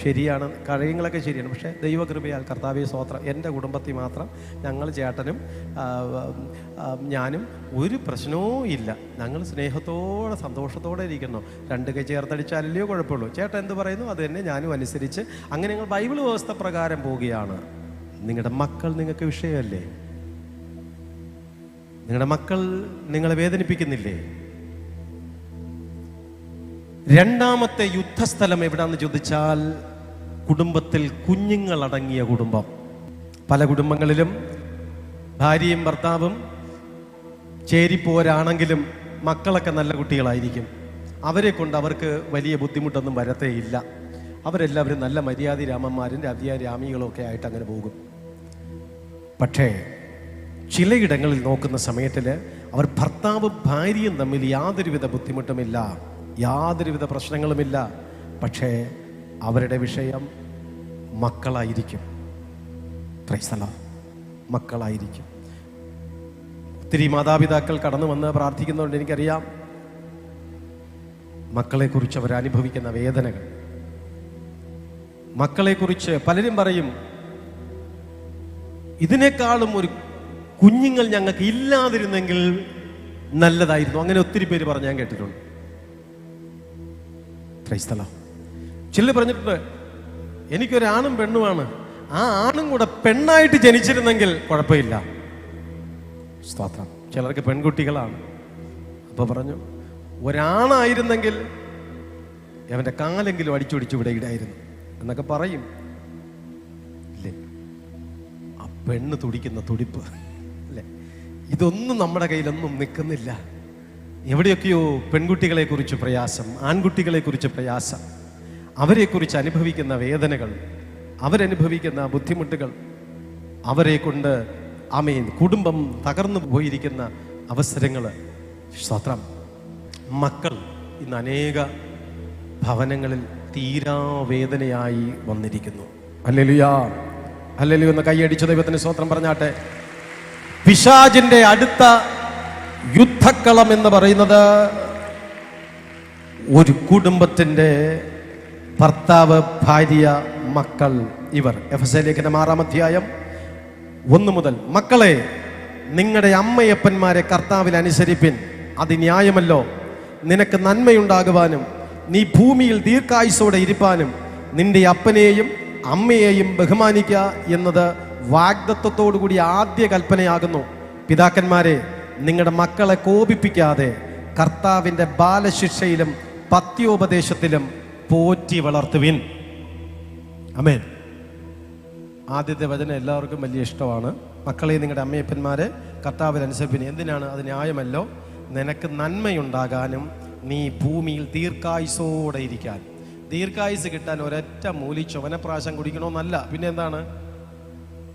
ശരിയാണ്, കാര്യങ്ങളൊക്കെ ശരിയാണ്. പക്ഷേ ദൈവകൃപയാൽ കർത്താവേ സ്തോത്രം, എൻ്റെ കുടുംബത്തിൽ മാത്രം ഞങ്ങൾ ചേട്ടനും ഞാനും ഒരു പ്രശ്നവും ഇല്ല. ഞങ്ങൾ സ്നേഹത്തോടെ സന്തോഷത്തോടെ ഇരിക്കുന്നു. രണ്ട് കൈ ചേർത്തടിച്ചാലല്ലോ കുഴപ്പമുള്ളൂ. ചേട്ടൻ എന്ത് പറയുന്നു അത് തന്നെ ഞാനും അനുസരിച്ച് അങ്ങനെ ഞങ്ങൾ ബൈബിൾ വ്യവസ്ഥ പ്രകാരം പോവുകയാണ്. നിങ്ങളുടെ മക്കൾ നിങ്ങൾക്ക് വിഷയമല്ലേ? നിങ്ങളുടെ മക്കൾ നിങ്ങളെ വേദനിപ്പിക്കുന്നില്ലേ? രണ്ടാമത്തെ യുദ്ധസ്ഥലം എവിടാന്ന് ചോദിച്ചാൽ കുടുംബത്തിൽ കുഞ്ഞുങ്ങളടങ്ങിയ കുടുംബം. പല കുടുംബങ്ങളിലും ഭാര്യയും ഭർത്താവും ചേരിപ്പോരാണെങ്കിലും മക്കളൊക്കെ നല്ല കുട്ടികളായിരിക്കും. അവരെ കൊണ്ട് അവർക്ക് വലിയ ബുദ്ധിമുട്ടൊന്നും വരത്തേയില്ല. അവരെല്ലാവരും നല്ല മര്യാദ രാമന്മാരും രാമികളും ഒക്കെ ആയിട്ട് അങ്ങനെ പോകും. പക്ഷേ ചിലയിടങ്ങളിൽ നോക്കുന്ന സമയത്തിൽ അവർ ഭർത്താവും ഭാര്യയും തമ്മിൽ യാതൊരുവിധ ബുദ്ധിമുട്ടുമില്ല, യാതൊരുവിധ പ്രശ്നങ്ങളുമില്ല. പക്ഷേ അവരുടെ വിഷയം മക്കളായിരിക്കും. പ്രൈസ് ദി ലോർഡ്, മക്കളായിരിക്കും. ഒത്തിരി മാതാപിതാക്കൾ കടന്നു വന്ന് പ്രാർത്ഥിക്കുന്നതുകൊണ്ട് എനിക്കറിയാം മക്കളെക്കുറിച്ച് അവർ അനുഭവിക്കുന്ന വേദനകൾ. മക്കളെക്കുറിച്ച് പലരും പറയും ഇതിനേക്കാളും ഒരു കുഞ്ഞുങ്ങൾ ഞങ്ങൾക്ക് ഇല്ലാതിരുന്നെങ്കിൽ നല്ലതായിരുന്നു. അങ്ങനെ ഒത്തിരി പേര് പറഞ്ഞ് ഞാൻ കേട്ടിട്ടുണ്ട്. Price the Lord. ചിലർ പറഞ്ഞിട്ടുണ്ട് എനിക്കൊരാണും പെണ്ണുമാണ്, ആ ആണും കൂടെ പെണ്ണായിട്ട് ജനിച്ചിരുന്നെങ്കിൽ കുഴപ്പമില്ല. സ്തോത്രം. ചിലർക്ക് പെൺകുട്ടികളാണ്. അപ്പോൾ പറഞ്ഞു ഒരാണായിരുന്നെങ്കിൽ അവൻ്റെ കാലെങ്കിലും അടിച്ചൊടിച്ച് ഇവിടെ ഇടായിരുന്നു എന്നൊക്കെ പറയും. ഇല്ലേ, ആ പെണ്ണ് തുടിക്കുന്ന തുടിപ്പ് അല്ലേ, ഇതൊന്നും നമ്മുടെ കയ്യിലൊന്നും നിൽക്കുന്നില്ല. എവിടെയൊക്കെയോ പെൺകുട്ടികളെ കുറിച്ച് പ്രയാസം, ആൺകുട്ടികളെ കുറിച്ച് പ്രയാസം, അവരെക്കുറിച്ച് അനുഭവിക്കുന്ന വേദനകൾ, അവരനുഭവിക്കുന്ന ബുദ്ധിമുട്ടുകൾ, അവരെ കൊണ്ട് ആമേൻ കുടുംബം തകർന്നു പോയിരിക്കുന്ന അവസരങ്ങൾ. സ്തോത്രം. മക്കൾ ഇന്ന് അനേക ഭവനങ്ങളിൽ തീരാവേദനയായി വന്നിരിക്കുന്നു. ഹല്ലേലൂയാ, ഹല്ലേലൂയ എന്ന് കൈയടിച്ച ദൈവത്തിന് സ്തോത്രം പറഞ്ഞാട്ടെ. പിശാചിന്റെ അടുത്ത യുദ്ധക്കളം എന്ന് പറയുന്നത് ഒരു കുടുംബത്തിൻ്റെ ഭർത്താവ്, ഭാര്യ, മക്കൾ, ഇവർ. എഫെസ്യ ലേഖനം 6-ാം അധ്യായം 1 മുതൽ മക്കളെ നിങ്ങളുടെ അമ്മയപ്പന്മാരെ കർത്താവിൽ അനുസരിപ്പിൻ, അത് ന്യായമല്ലോ. നിനക്ക് നന്മയുണ്ടാകുവാനും നീ ഭൂമിയിൽ ദീർഘായുസ്സോടെ ഇരിപ്പാനും നിന്റെ അപ്പനെയും അമ്മയെയും ബഹുമാനിക്കുക എന്നത് വാഗ്ദത്തത്തോടുകൂടി ആദ്യ കൽപ്പനയാകുന്നു. പിതാക്കന്മാരെ നിങ്ങളുടെ മക്കളെ കോപിപ്പിക്കാതെ കർത്താവിൻ്റെ ബാലശിക്ഷയിലും പത്യോപദേശത്തിലും പോറ്റി വളർത്തുവിൻ. ആമേൻ. ആദ്യത്തെ വചനം എല്ലാവർക്കും വലിയ ഇഷ്ടമാണ്. മക്കളെ നിങ്ങളുടെ അമ്മയപ്പന്മാരെ കർത്താവിൽ അനുസരിപ്പിൻ. എന്തിനാണ്? അത് ന്യായമല്ലോ. നിനക്ക് നന്മയുണ്ടാകാനും നീ ഭൂമിയിൽ ദീർഘായുസോടെ ഇരിക്കാൻ. ദീർഘായുസ് കിട്ടാൻ ഒരൊറ്റ മൂലി ചുവനപ്രാശം കുടിക്കണമെന്നല്ല. പിന്നെ എന്താണ്?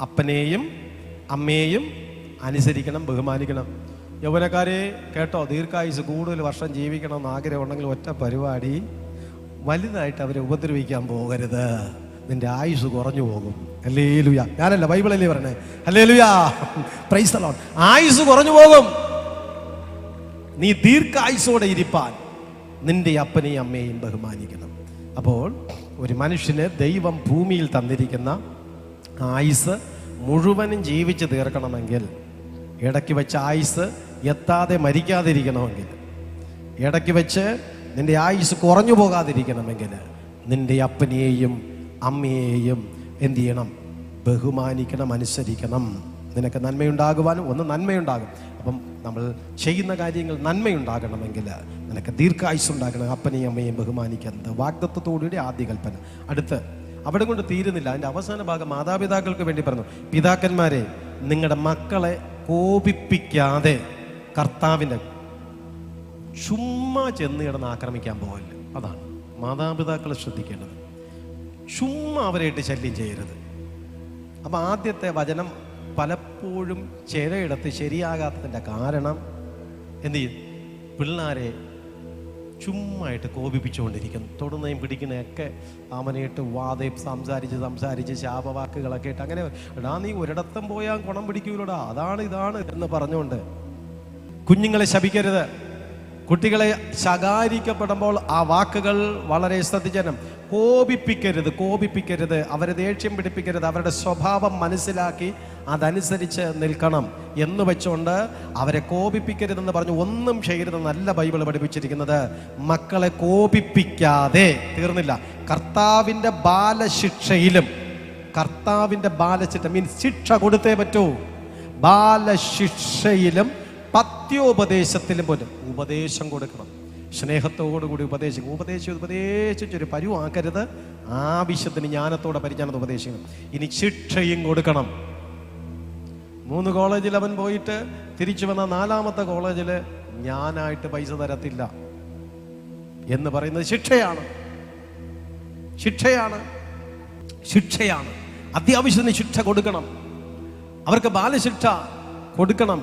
അപ്പനെയും അമ്മയെയും അനുസരിക്കണം, ബഹുമാനിക്കണം. യൗവനക്കാരെ കേട്ടോ, ദീർഘായുസ് കൂടുതൽ വർഷം ജീവിക്കണമെന്ന് ആഗ്രഹമുണ്ടെങ്കിൽ ഒറ്റ പരിപാടി, വലുതായിട്ട് അവരെ ഉപദ്രവിക്കാൻ പോകരുത്. നിന്റെ ആയുസ് കുറഞ്ഞു പോകും. ഹല്ലേലൂയ. ഞാനല്ല, ബൈബിളല്ലേ പറഞ്ഞേ. Hallelujah, price the Lord. ആയുസ് കുറഞ്ഞു പോകും. നീ ദീർഘായുസോടെ ഇരിപ്പാൻ നിന്റെ അപ്പനെയും അമ്മയെയും ബഹുമാനിക്കണം. അപ്പോൾ ഒരു മനുഷ്യന് ദൈവം ഭൂമിയിൽ തന്നിരിക്കുന്ന ആയുസ് മുഴുവനും ജീവിച്ച് തീർക്കണമെങ്കിൽ, ഇടയ്ക്ക് വെച്ച് ആയുസ് എത്താതെ മരിക്കാതിരിക്കണമെങ്കിൽ, ഇടയ്ക്ക് വെച്ച് നിന്റെ ആയുസ് കുറഞ്ഞു പോകാതിരിക്കണമെങ്കിൽ നിന്റെ അപ്പനെയും അമ്മയെയും എന്ത് ചെയ്യണം? ബഹുമാനിക്കണം, അനുസരിക്കണം. നിനക്ക് നന്മയുണ്ടാകുവാനും ഒന്ന് നന്മയുണ്ടാകും. അപ്പം നമ്മൾ ചെയ്യുന്ന കാര്യങ്ങൾ നന്മയുണ്ടാകണമെങ്കിൽ നിനക്ക് ദീർഘായുസ് ഉണ്ടാകണം. അപ്പനെയും അമ്മയെയും ബഹുമാനിക്കുന്നത് വാഗ്ദത്തത്തോടുകൂടി ആദ്യ കൽപ്പന. അടുത്ത് അവിടെ കൊണ്ട് തീരുന്നില്ല. അതിൻ്റെ അവസാന ഭാഗം മാതാപിതാക്കൾക്ക് വേണ്ടി പറഞ്ഞു. പിതാക്കന്മാരെ നിങ്ങളുടെ മക്കളെ കോപിപ്പിക്കാതെ കർത്താവിൻ്റെ, ചുമ്മാ ചെന്ന് കിടന്ന് ആക്രമിക്കാൻ പോകല്ല. അതാണ് മാതാപിതാക്കൾ ശ്രദ്ധിക്കേണ്ടത്. ചുമ്മാ അവരായിട്ട് ശല്യം ചെയ്യരുത്. അപ്പം ആദ്യത്തെ വചനം പലപ്പോഴും ചിലയിടത്ത് ശരിയാകാത്തതിൻ്റെ കാരണം എന്ത് ചെയ്യും? പിള്ളേരെ ചുമ്മായിട്ട് കോപിപ്പിച്ചുകൊണ്ടിരിക്കുന്നു. തൊടുന്നതും പിടിക്കുന്നതൊക്കെ അവനായിട്ട് വാതയും സംസാരിച്ച് ശാപവാക്കുകളൊക്കെ ഇട്ട് അങ്ങനെ, എടാ നീ ഒരിടത്തും പോയാൽ ഗുണം പിടിക്കൂലടാ, അതാണ് ഇതാണ് എന്ന് പറഞ്ഞുകൊണ്ട് കുഞ്ഞുങ്ങളെ ശപിക്കരുത്. കുട്ടികളെ ശകാരിക്കപ്പെടുമ്പോൾ ആ വാക്കുകൾ വളരെ ശ്രദ്ധിക്കണം. കോപിപ്പിക്കരുത്, അവരെ ദേഷ്യം പിടിപ്പിക്കരുത്, അവരുടെ സ്വഭാവം മനസ്സിലാക്കി അതനുസരിച്ച് നിൽക്കണം എന്ന് വെച്ചുകൊണ്ട് അവരെ കോപിപ്പിക്കരുതെന്ന് പറഞ്ഞു ഒന്നും ചെയ്യരുതെന്നല്ല ബൈബിൾ പഠിപ്പിച്ചിരിക്കുന്നത്. മക്കളെ കോപിപ്പിക്കാതെ തീർന്നില്ല. കർത്താവിൻ്റെ ബാലശിക്ഷ മീൻസ് ശിക്ഷ കൊടുത്തേ പറ്റൂ. ബാലശിക്ഷയിലും പത്യോപദേശത്തിലും പോലും ഉപദേശം കൊടുക്കണം. സ്നേഹത്തോടുകൂടി ഉപദേശിച്ചൊരു പരുവാക്കരുത്. ആവശ്യത്തിന് ജ്ഞാനത്തോടെ പരിജ്ഞാനത്തെ ഉപദേശിക്കണം. ഇനി ശിക്ഷയും കൊടുക്കണം. 3 കോളേജിൽ അവൻ പോയിട്ട് തിരിച്ചു വന്ന 4ാമത്തെ കോളേജിൽ ഞാനായിട്ട് പൈസ തരത്തില്ല എന്ന് പറയുന്നത് ശിക്ഷയാണ്. അത്യാവശ്യത്തിന് ശിക്ഷ കൊടുക്കണം. അവർക്ക് ബാലശിക്ഷ കൊടുക്കണം.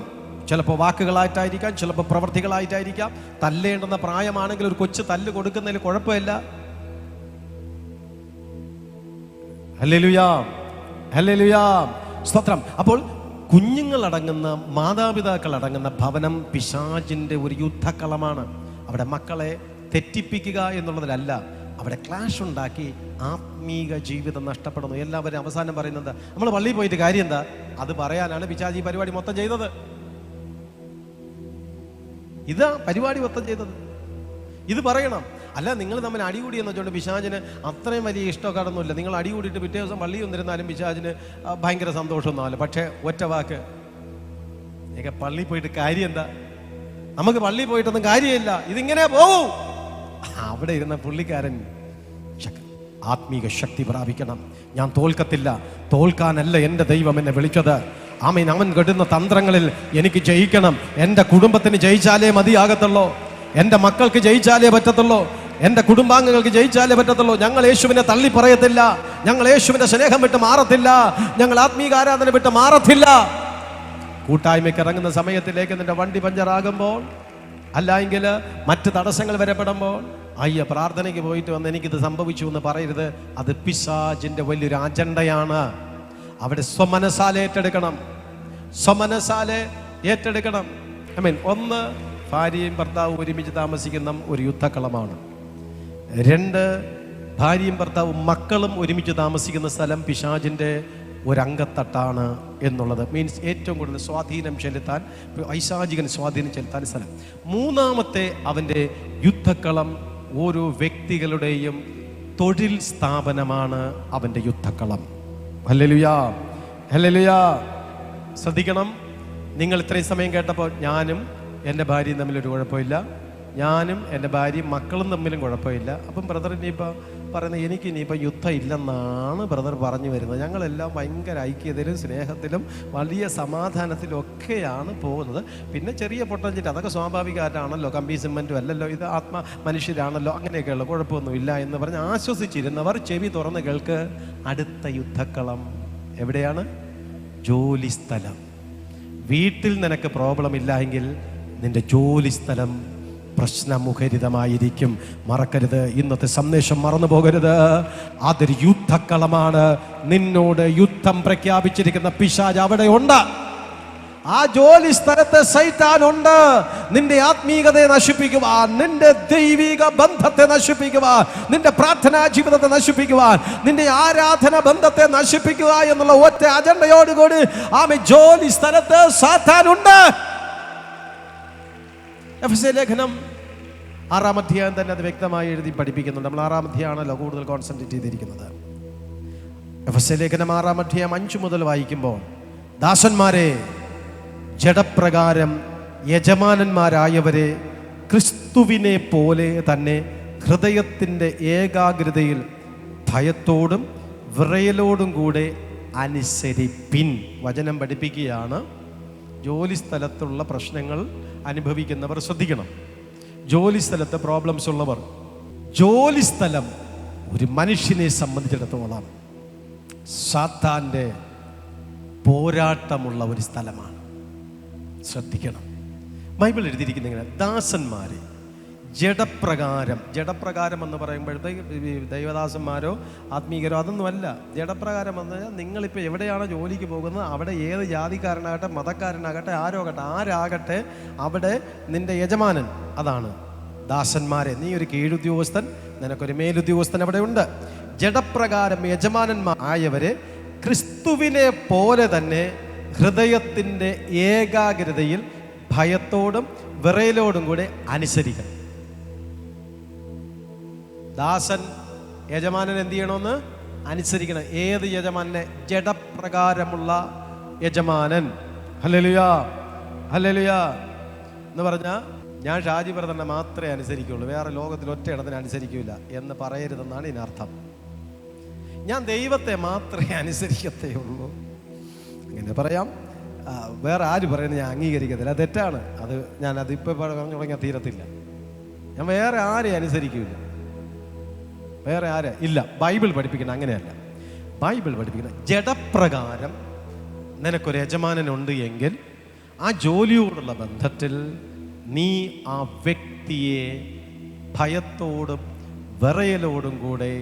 ചിലപ്പോൾ വാക്കുകളായിട്ടായിരിക്കാം, ചിലപ്പോൾ പ്രവൃത്തികളായിട്ടായിരിക്കാം. തല്ലേണ്ടുന്ന പ്രായമാണെങ്കിൽ ഒരു കൊച്ചു തല്ല് കൊടുക്കുന്നതിൽ കുഴപ്പമില്ല. ഹല്ലേലൂയാ, സ്തോത്രം. അപ്പോൾ കുഞ്ഞുങ്ങളടങ്ങുന്ന, മാതാപിതാക്കൾ അടങ്ങുന്ന ഭവനം പിശാചിന്റെ ഒരു യുദ്ധക്കളമാണ്. അവിടെ മക്കളെ തെറ്റിപ്പിക്കുക എന്നുള്ളതിലല്ല, അവിടെ ക്ലാഷ് ഉണ്ടാക്കി ആത്മീക ജീവിതം നഷ്ടപ്പെടുന്നു. എല്ലാവരും അവസാനം പറയുന്നത് നമ്മൾ പള്ളിയിൽ പോയിട്ട് കാര്യം എന്താ? അത് പറയാനാണ് പിശാചി ഈ പരിപാടി മൊത്തം ചെയ്തത്. ഇതാ പരിപാടി മൊത്തം ചെയ്തത്. ഇത് പറയണം. അല്ല, നിങ്ങൾ തമ്മിൽ അടികൂടി എന്ന് വെച്ചുകൊണ്ട് പിശാചിന് അത്രയും വലിയ ഇഷ്ടമൊക്കെ നിങ്ങൾ അടികൂടിയിട്ട് പിറ്റേ ദിവസം പള്ളി വന്നിരുന്നാലും പിശാചിന് ഭയങ്കര സന്തോഷമൊന്നുമല്ല. പക്ഷേ ഒറ്റ വാക്ക്, പള്ളിയിൽ പോയിട്ട് കാര്യം എന്താ? നമുക്ക് പള്ളിയിൽ പോയിട്ടൊന്നും കാര്യമില്ല, ഇതിങ്ങനെ പോവും. അവിടെ ഇരുന്ന പുള്ളിക്കാരൻ ആത്മീക ശക്തി പ്രാപിക്കണം. ഞാൻ തോൽക്കത്തില്ല, തോൽക്കാനല്ല എൻ്റെ ദൈവം എന്നെ വിളിച്ചത്. ആമേൻ. അവൻ കെടുന്ന തന്ത്രങ്ങളിൽ എനിക്ക് ജയിക്കണം. എൻ്റെ കുടുംബത്തിന് ജയിച്ചാലേ മതിയാകത്തുള്ളൂ, എൻ്റെ മക്കൾക്ക് ജയിച്ചാലേ പറ്റത്തുള്ളൂ, എൻ്റെ കുടുംബാംഗങ്ങൾക്ക് ജയിച്ചാലേ പറ്റത്തുള്ളൂ. ഞങ്ങൾ യേശുവിനെ തള്ളി പറയത്തില്ല, ഞങ്ങൾ യേശുവിൻ്റെ സ്നേഹം വിട്ട് മാറത്തില്ല, ഞങ്ങൾ ആത്മീക ആരാധന വിട്ട് മാറത്തില്ല. കൂട്ടായ്മയ്ക്ക് ഇറങ്ങുന്ന സമയത്തിലേക്ക് നിന്റെ വണ്ടി പഞ്ചറാകുമ്പോൾ, അല്ല മറ്റ് തടസ്സങ്ങൾ വരപ്പെടുമ്പോൾ, പ്രാർത്ഥനയ്ക്ക് പോയിട്ട് വന്ന് എനിക്കിത് സംഭവിച്ചു എന്ന് പറയരുത്. അത് പിശാചിന്റെ വലിയൊരു അജണ്ടയാണ്. അവിടെ സ്വമനസാലെ ഏറ്റെടുക്കണം. ഒന്ന്, ഭാര്യയും ഭർത്താവും ഒരുമിച്ച് താമസിക്കുന്ന ഒരു യുദ്ധക്കളമാണ്. 2, ഭാര്യയും ഭർത്താവും മക്കളും ഒരുമിച്ച് താമസിക്കുന്ന സ്ഥലം പിശാചിന്റെ ഒരംഗത്തട്ടാണ് എന്നുള്ളത്. മീൻസ് ഏറ്റവും കൂടുതൽ സ്വാധീനം ചെലുത്താൻ, പൈശാചികൻ സ്വാധീനം ചെലുത്താൻ സ്ഥലം. 3ാമത്തെ അവൻ്റെ യുദ്ധക്കളം ഓരോ വ്യക്തികളുടെയും തൊഴിൽ സ്ഥാപനമാണ് അവൻ്റെ യുദ്ധക്കളം. ഹല്ലേലൂയാ. ശ്രദ്ധിക്കണം. നിങ്ങൾ ഇത്രയും സമയം കേട്ടപ്പോൾ ഞാനും എൻ്റെ ഭാര്യയും തമ്മിലൊരു കുഴപ്പമില്ല, ഞാനും എൻ്റെ ഭാര്യയും മക്കളും തമ്മിലും കുഴപ്പമില്ല. അപ്പം ബ്രദർ ഇനിയിപ്പോൾ പറയുന്നത് എനിക്ക് ഇനിയിപ്പോൾ യുദ്ധം ഇല്ലെന്നാണ് ബ്രദർ പറഞ്ഞു വരുന്നത്. ഞങ്ങളെല്ലാം ഭയങ്കര ഐക്യതയിലും സ്നേഹത്തിലും വലിയ സമാധാനത്തിലും ഒക്കെയാണ് പോകുന്നത്. പിന്നെ ചെറിയ പൊട്ടഞ്ചിട്ട് അതൊക്കെ സ്വാഭാവികമായിട്ടാണല്ലോ, കമ്പി സിമെൻറ്റും അല്ലല്ലോ, ഇത് മനുഷ്യരാണല്ലോ, അങ്ങനെയൊക്കെയുള്ള കുഴപ്പമൊന്നുമില്ല എന്ന് പറഞ്ഞ് ആശ്വസിച്ചിരുന്നവർ ചെവി തുറന്ന് കേൾക്ക്. അടുത്ത യുദ്ധക്കളം എവിടെയാണ്? ജോലി സ്ഥലം. വീട്ടിൽ നിനക്ക് പ്രോബ്ലം ഇല്ല എങ്കിൽ നിന്റെ ജോലി സ്ഥലം പ്രശ്നമുഖരിതമായിരിക്കും. മറക്കരുത്, ഇന്നത്തെ സന്ദേശം മറന്നു പോകരുത്. അതൊരു യുദ്ധക്കളമാണ്. നിന്നോട് യുദ്ധം പ്രഖ്യാപിച്ചിരിക്കുന്ന പിശാച് അവിടെ ഉണ്ട്. ആ ജോലി സ്ഥലത്ത് സൈത്താനുണ്ട്. നിന്റെ ആത്മീകതയെ നശിപ്പിക്കുവാൻ, നിന്റെ ദൈവിക ബന്ധത്തെ നശിപ്പിക്കുവാൻ, നിന്റെ പ്രാർത്ഥനാ ജീവിതത്തെ നശിപ്പിക്കുവാൻ, നിന്റെ ആരാധന ബന്ധത്തെ നശിപ്പിക്കുക എന്നുള്ള ഒറ്റ അജണ്ടയോടുകൂടി ജോലി സ്ഥലത്ത് സാത്താനുണ്ട്. എഫെസ്യ ലേഖനം 6-ാം അധ്യായം തന്നെ അത് വ്യക്തമായി എഴുതി പഠിപ്പിക്കുന്നുണ്ട്. നമ്മൾ 6-ാം അധ്യായമാണല്ലോ കൂടുതൽ കോൺസെൻട്രേറ്റ് ചെയ്തിരിക്കുന്നത്. എഫെസ്യ ലേഖനം 6-ാം അധ്യായം 5 മുതൽ വായിക്കുമ്പോൾ, ദാസന്മാരെ, ജഡപ്രകാരം യജമാനന്മാരായവരെ ക്രിസ്തുവിനെ പോലെ തന്നെ ഹൃദയത്തിൻ്റെ ഏകാഗ്രതയിൽ ഭയത്തോടും വിറയലോടും കൂടെ അനുസരിപ്പിൻ. വചനം പഠിപ്പിക്കുകയാണ്. ജോലി സ്ഥലത്തുള്ള പ്രശ്നങ്ങൾ അനുഭവിക്കുന്നവർ ശ്രദ്ധിക്കണം. ജോലി സ്ഥലത്ത് പ്രോബ്ലംസ് ഉള്ളവർ, ജോലി സ്ഥലം ഒരു മനുഷ്യനെ സംബന്ധിച്ചിടത്തോളം സാത്താൻ്റെ പോരാട്ടമുള്ള ഒരു സ്ഥലമാണ്. ശ്രദ്ധിക്കണം. ബൈബിൾ എഴുതിയിരിക്കുന്ന ഇങ്ങനെ, ദാസന്മാരെ ജഡപ്രകാരം എന്ന് പറയുമ്പോഴത്തേക്ക് ദൈവദാസന്മാരോ ആത്മീകരോ അതൊന്നുമല്ല. ജഡപ്രകാരം എന്ന് പറഞ്ഞാൽ നിങ്ങളിപ്പോൾ എവിടെയാണോ ജോലിക്ക് പോകുന്നത് അവിടെ ഏത് ജാതിക്കാരനാകട്ടെ, മതക്കാരനാകട്ടെ, ആരാകട്ടെ അവിടെ നിന്റെ യജമാനൻ അതാണ്. ദാസന്മാരെ, നീ ഒരു കീഴുദ്യോഗസ്ഥൻ, നിനക്കൊരു മേലുദ്യോഗസ്ഥൻ അവിടെ ഉണ്ട്. ജഡപ്രകാരം യജമാനന്മാർ ആയവരെ ക്രിസ്തുവിനെ പോലെ തന്നെ ഹൃദയത്തിൻ്റെ ഏകാഗ്രതയിൽ ഭയത്തോടും വിറയലോടും കൂടെ അനുസരിക്കണം. ദാസൻ യജമാനൻ എന്ത് ചെയ്യണമെന്ന് അനുസരിക്കണം. ഏത് യജമാനെ? ജഡപ്രകാരമുള്ള യജമാനൻ. ഹല്ലേലൂയാ, ഹല്ലേലൂയാ എന്ന് പറഞ്ഞാൽ ഞാൻ ഷാജി ബ്രദറിനെ മാത്രമേ അനുസരിക്കുള്ളൂ, വേറെ ലോകത്തിൽ ഒറ്റ ഇടത്തിന് അനുസരിക്കില്ല എന്ന് പറയരുതെന്നാണ് ഇതിനർത്ഥം. ഞാൻ ദൈവത്തെ മാത്രമേ അനുസരിക്കത്തേ ഉള്ളൂ അങ്ങനെ പറയാം. വേറെ ആര് പറയുന്നത് ഞാൻ അംഗീകരിക്കത്തില്ല, അത് തെറ്റാണ്. അതിപ്പോൾ പറഞ്ഞു തുടങ്ങിയാൽ തീരത്തില്ല. ഞാൻ വേറെ ആരെയും അനുസരിക്കില്ല, വേറെ ആരെ ഇല്ല. ബൈബിൾ പഠിപ്പിക്കണം അങ്ങനെയല്ല. ബൈബിൾ പഠിപ്പിക്കണം ജഡപ്രകാരം നിനക്കൊരു യജമാനനുണ്ട് എങ്കിൽ ആ ജോലിയോടുള്ള ബന്ധത്തിൽ നീ ആ വ്യക്തിയെ ഭയത്തോടും വിറയലോടും കൂടെ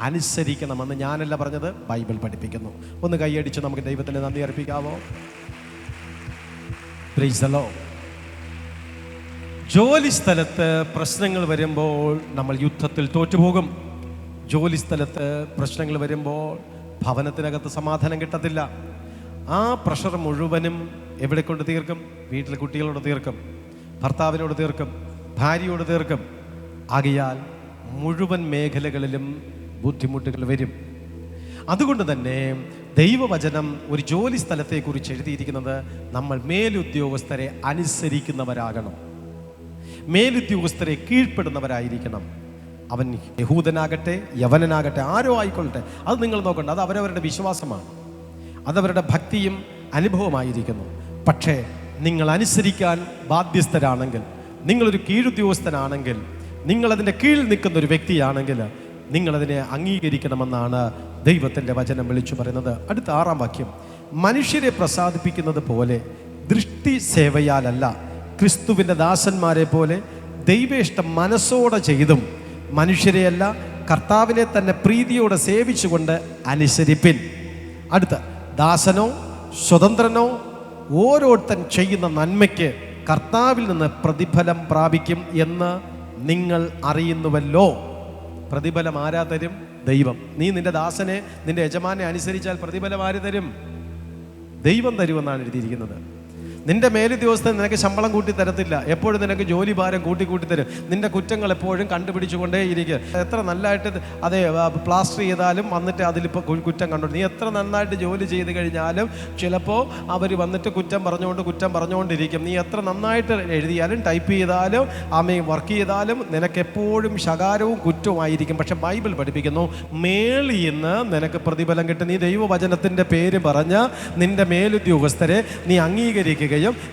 അനുസരിക്കണമെന്ന് ഞാനല്ല പറഞ്ഞത്, ബൈബിൾ പഠിപ്പിക്കുന്നു. ഒന്ന് കൈയടിച്ച് നമുക്ക് ദൈവത്തിന് നന്ദി അർപ്പിക്കാവോ? Price the Lord. ജോലി സ്ഥലത്ത് പ്രശ്നങ്ങൾ വരുമ്പോൾ നമ്മൾ യുദ്ധത്തിൽ തോറ്റുപോകും. ജോലി സ്ഥലത്ത് പ്രശ്നങ്ങൾ വരുമ്പോൾ ഭവനത്തിനകത്ത് സമാധാനം കിട്ടത്തില്ല. ആ പ്രഷർ മുഴുവനും എവിടെ കൊണ്ട് തീർക്കും? വീട്ടിലെ കുട്ടികളോട് തീർക്കും, ഭർത്താവിനോട് തീർക്കും, ഭാര്യയോട് തീർക്കും. ആകയാൽ മുഴുവൻ മേഖലകളിലും ബുദ്ധിമുട്ടുകൾ വരും. അതുകൊണ്ട് തന്നെ ദൈവവചനം ഒരു ജോലി സ്ഥലത്തെക്കുറിച്ച് എഴുതിയിരിക്കുന്നത് നമ്മൾ മേലുദ്യോഗസ്ഥരെ അനുസരിക്കുന്നവരാകണം, മേലുദ്യോഗസ്ഥരെ കീഴ്പ്പെടുന്നവരായിരിക്കണം. അവൻ യഹൂദനാകട്ടെ യവനനാകട്ടെ ആരോ ആയിക്കൊള്ളട്ടെ, അത് നിങ്ങൾ നോക്കണ്ട. അത് അവരവരുടെ വിശ്വാസമാണ്, അതവരുടെ ഭക്തിയും അനുഭവമായിരിക്കുന്നു. പക്ഷേ നിങ്ങൾ അനുസരിക്കാൻ ബാധ്യസ്ഥരാണെങ്കിൽ, നിങ്ങളൊരു കീഴുദ്യോഗസ്ഥനാണെങ്കിൽ, നിങ്ങളതിൻ്റെ കീഴിൽ നിൽക്കുന്ന ഒരു വ്യക്തിയാണെങ്കിൽ നിങ്ങളതിനെ അംഗീകരിക്കണമെന്നാണ് ദൈവത്തിൻ്റെ വചനം വിളിച്ചു പറയുന്നത്. അടുത്ത 6-ാം വാക്യം, മനുഷ്യരെ പ്രസാദിപ്പിക്കുന്നത് പോലെ ദൃഷ്ടി സേവയാലല്ല, ക്രിസ്തുവിൻ്റെ ദാസന്മാരെ പോലെ ദൈവേഷ്ടം മനസ്സോടെ ചെയ്തും മനുഷ്യരെയല്ല കർത്താവിനെ തന്നെ പ്രീതിയോടെ സേവിച്ചുകൊണ്ട് അനുസരിപ്പിൻ. അടുത്ത, ദാസനോ സ്വതന്ത്രനോ ഓരോരുത്തൻ ചെയ്യുന്ന നന്മയ്ക്ക് കർത്താവിൽ നിന്ന് പ്രതിഫലം പ്രാപിക്കും എന്ന് നിങ്ങൾ അറിയുന്നുവല്ലോ. പ്രതിഫലം ആരാ തരും? ദൈവം. നീ നിന്റെ ദാസനെ, നിന്റെ യജമാനെ അനുസരിച്ചാൽ പ്രതിഫലം ആര് തരും? ദൈവം തരുമെന്നാണ് എഴുതിയിരിക്കുന്നത്. നിന്റെ മേലുദ്യോഗസ്ഥൻ നിനക്ക് ശമ്പളം കൂട്ടി തരത്തില്ല, എപ്പോഴും നിനക്ക് ജോലി ഭാരം കൂട്ടി തരും. നിന്റെ കുറ്റങ്ങൾ എപ്പോഴും കണ്ടുപിടിച്ചുകൊണ്ടേ ഇരിക്കുക. എത്ര നല്ലതായിട്ട് അതെ പ്ലാസ്റ്റർ ചെയ്താലും വന്നിട്ട് അതിലിപ്പോൾ കുറ്റം കണ്ടു. നീ എത്ര നന്നായിട്ട് ജോലി ചെയ്ത് കഴിഞ്ഞാലും ചിലപ്പോൾ അവർ വന്നിട്ട് കുറ്റം പറഞ്ഞുകൊണ്ടിരിക്കും. നീ എത്ര നന്നായിട്ട് എഴുതിയാലും ടൈപ്പ് ചെയ്താലും വർക്ക് ചെയ്താലും നിനക്ക് എപ്പോഴും ശകാരവും കുറ്റവുമായിരിക്കും. പക്ഷെ ബൈബിൾ പഠിപ്പിക്കുന്നു മേളിൽ നിന്ന് നിനക്ക് പ്രതിഫലം കിട്ടും. നീ ദൈവവചനത്തിൻ്റെ പേര് പറഞ്ഞ് നിന്റെ മേലുദ്യോഗസ്ഥരെ നീ അംഗീകരിക്കുക,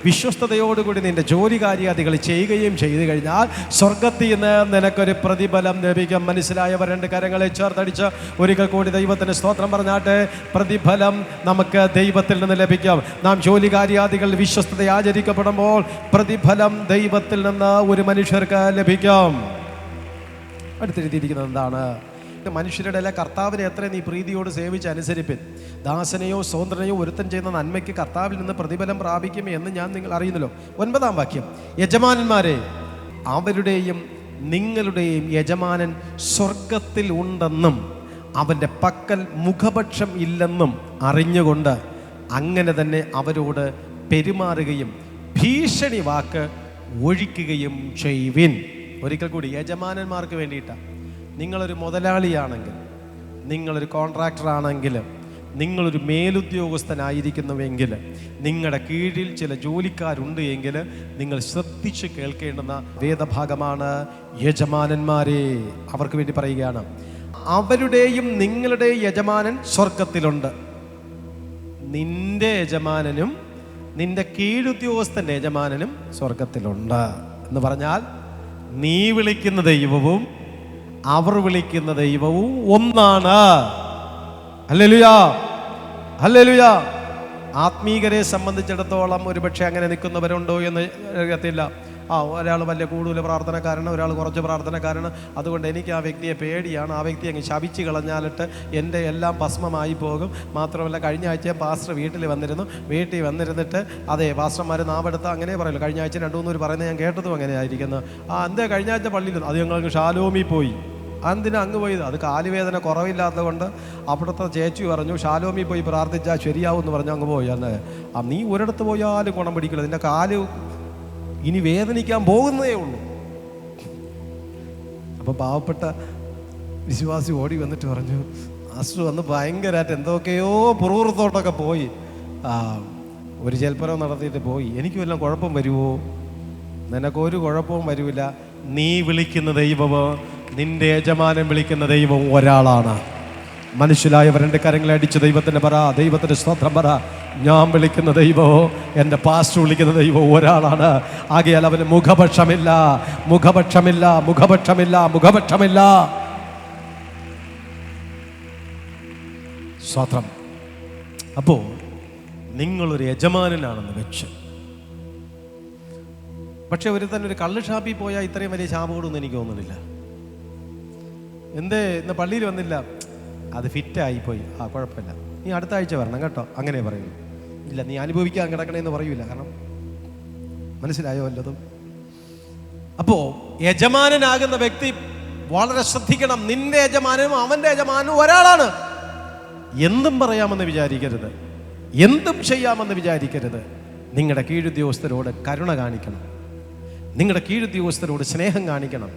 വിശ്വസ്തയോടുകൂടി നിന്റെ ജോലി കാര്യാദികൾ ചെയ്യുകയും ചെയ്തു കഴിഞ്ഞാൽ സ്വർഗത്തിൽ നിന്ന് നിനക്കൊരു പ്രതിഫലം ലഭിക്കും. മനസ്സിലായവർ 2 കരങ്ങളെ ചേർത്തടിച്ച് ഒരിക്കൽ കൂടി ദൈവത്തിന് സ്തോത്രം പറഞ്ഞാട്ടെ. പ്രതിഫലം നമുക്ക് ദൈവത്തിൽ നിന്ന് ലഭിക്കും. നാം ജോലി കാര്യാദികൾ വിശ്വസ്തത ആചരിക്കപ്പെടുമ്പോൾ പ്രതിഫലം ദൈവത്തിൽ നിന്ന് ഒരു മനുഷ്യർക്ക് ലഭിക്കും. അടുത്തെഴുതിയിരിക്കുന്നത് എന്താണ്? മനുഷ്യരുടെ അല്ല കർത്താവിനെ എത്ര നീ പ്രീതിയോട് സേവിച്ച് അനുസരിപ്പിൻ. ദാസനെയോ സ്വതന്ത്രനെയോ ഒരുത്തൻ ചെയ്യുന്ന നന്മയ്ക്ക് കർത്താവിൽ നിന്ന് പ്രതിഫലം പ്രാപിക്കും എന്ന് ഞാൻ നിങ്ങൾ അറിയുന്നല്ലോ. 9-ാം വാക്യം, യജമാനന്മാരെ, അവരുടെയും നിങ്ങളുടെയും യജമാനൻ സ്വർഗത്തിൽ ഉണ്ടെന്നും അവൻ്റെ പക്കൽ മുഖപക്ഷം ഇല്ലെന്നും അറിഞ്ഞുകൊണ്ട് അങ്ങനെ തന്നെ അവരോട് പെരുമാറുകയും ഭീഷണി വാക്ക് ഒഴിക്കുകയും ചെയ്യുവിൻ. ഒരിക്കൽ കൂടി, യജമാനന്മാർക്ക് വേണ്ടിയിട്ടാണ്. നിങ്ങളൊരു മുതലാളിയാണെങ്കിൽ, നിങ്ങളൊരു കോൺട്രാക്ടറാണെങ്കിൽ, നിങ്ങളൊരു മേലുദ്യോഗസ്ഥനായിരിക്കുന്നുവെങ്കിൽ, നിങ്ങളുടെ കീഴിൽ ചില ജോലിക്കാരുണ്ട് എങ്കിൽ നിങ്ങൾ ശ്രദ്ധിച്ച് കേൾക്കേണ്ടുന്ന വേദഭാഗമാണ് യജമാനന്മാരെ. അവർക്ക് വേണ്ടി പറയുകയാണ്, അവരുടെയും നിങ്ങളുടെ യജമാനൻ സ്വർഗത്തിലുണ്ട്. നിന്റെ യജമാനനും നിന്റെ കീഴുദ്യോഗസ്ഥൻ്റെ യജമാനനും സ്വർഗത്തിലുണ്ട് എന്ന് പറഞ്ഞാൽ നീ വിളിക്കുന്ന ദൈവവും അവർ വിളിക്കുന്ന ദൈവവും ഒന്നാണ്. Hallelujah, hallelujah. ആത്മീകരെ സംബന്ധിച്ചിടത്തോളം ഒരുപക്ഷെ അങ്ങനെ നിൽക്കുന്നവരുണ്ടോ എന്ന് അറിയത്തില്ല. ഒരാൾ വലിയ കൂടുതൽ പ്രാർത്ഥനക്കാരനാണ്, ഒരാൾ കുറച്ച് പ്രാർത്ഥനക്കാരനാണ്, അതുകൊണ്ട് എനിക്ക് ആ വ്യക്തിയെ പേടിയാണ്, ആ വ്യക്തി അങ്ങ് ശപിച്ച് കളഞ്ഞാലിട്ട് എൻ്റെ എല്ലാം ഭസ്മമായി പോകും. മാത്രമല്ല, കഴിഞ്ഞ ആഴ്ച പാസ്റ്റർ വീട്ടിൽ വന്നിരുന്നിട്ട് അതെ പാസ്റ്റർമാർ നാവെടുത്ത് അങ്ങനെ പറയല്ലോ. കഴിഞ്ഞ ആഴ്ച 2-3 പേര് പറയുന്നത് ഞാൻ കേട്ടതും അങ്ങനെ ആയിരിക്കുന്നു. എന്തേ കഴിഞ്ഞ ആഴ്ച പള്ളിയിൽ അത് ഞങ്ങൾക്ക് ഷാലോമി പോയി. എന്തിനാ അങ്ങ് പോയത്? അത് കാലുവേദന കുറവില്ലാത്തത് കൊണ്ട് അവിടുത്തെ ചേച്ചി പറഞ്ഞു ഷാലോമി പോയി പ്രാർത്ഥിച്ചാൽ ശരിയാവും എന്ന് പറഞ്ഞു അങ്ങ് പോയി. അന്ന് നീ ഒരിടത്ത് പോയാലും ഗുണം പിടിക്കില്ല, നിന്റെ കാല് ഇനി വേദനിക്കാൻ പോകുന്നതേ ഉള്ളൂ. അപ്പോൾ പാവപ്പെട്ട വിശ്വാസി ഓടി വന്നിട്ട് പറഞ്ഞു, മാസ്റ്റർ വന്ന് ഭയങ്കരമായിട്ട് എന്തൊക്കെയോ പുറത്തോട്ടൊക്കെ പോയി, ഒരു ജൽപ്പനം നടത്തിയിട്ട് പോയി. എനിക്ക് വല്ലതും കുഴപ്പം വരുമോ? നിനക്കൊരു കുഴപ്പവും വരില്ല. നീ വിളിക്കുന്ന ദൈവമോ നിന്റെ യജമാനൻ വിളിക്കുന്ന ദൈവം ഒരാളാണ്. മനുഷ്യരായവർ എൻ്റെ കരങ്ങളെ അടിച്ച് ദൈവത്തിൻ്റെ പറ, ദൈവത്തിൻ്റെ സ്തോത്രം പറ. ഞാൻ വിളിക്കുന്ന ദൈവമോ എൻ്റെ പാസ്റ്റർ വിളിക്കുന്ന ദൈവം ഒരാളാണ്. ആകയാൽ അവന് മുഖപക്ഷമില്ല, മുഖപക്ഷമില്ല, മുഖപക്ഷമില്ല, മുഖപക്ഷമില്ല. സ്തോത്രം. അപ്പോൾ നിങ്ങളൊരു യജമാനനാണെന്ന് വെച്ച്, പക്ഷെ ഒരു തന്നെ ഒരു കള്ള് ഷാപ്പിൽ പോയാൽ ഇത്രയും വലിയ ശാപമോടൊന്നും എനിക്ക് തോന്നുന്നില്ല. എന്തേ ഇന്ന് പള്ളിയിൽ വന്നില്ല, അത് ഫിറ്റായിപ്പോയി, കുഴപ്പമില്ല, നീ അടുത്ത ആഴ്ച വരണം കേട്ടോ, അങ്ങനെ പറയുള്ളൂ. ഇല്ല, നീ അനുഭവിക്കാൻ കിടക്കണേന്ന് പറയൂല. കാരണം മനസ്സിലായോ വല്ലതും? അപ്പോൾ യജമാനനാകുന്ന വ്യക്തി വളരെ ശ്രദ്ധിക്കണം. നിന്റെ യജമാനും അവൻ്റെ യജമാനും ഒരാളാണ്. എന്തും പറയാമെന്ന് വിചാരിക്കരുത്, എന്തും ചെയ്യാമെന്ന് വിചാരിക്കരുത്. നിങ്ങളുടെ കീഴുദ്യോഗസ്ഥരോട് കരുണ കാണിക്കണം, നിങ്ങളുടെ കീഴുദ്യോഗസ്ഥരോട് സ്നേഹം കാണിക്കണം.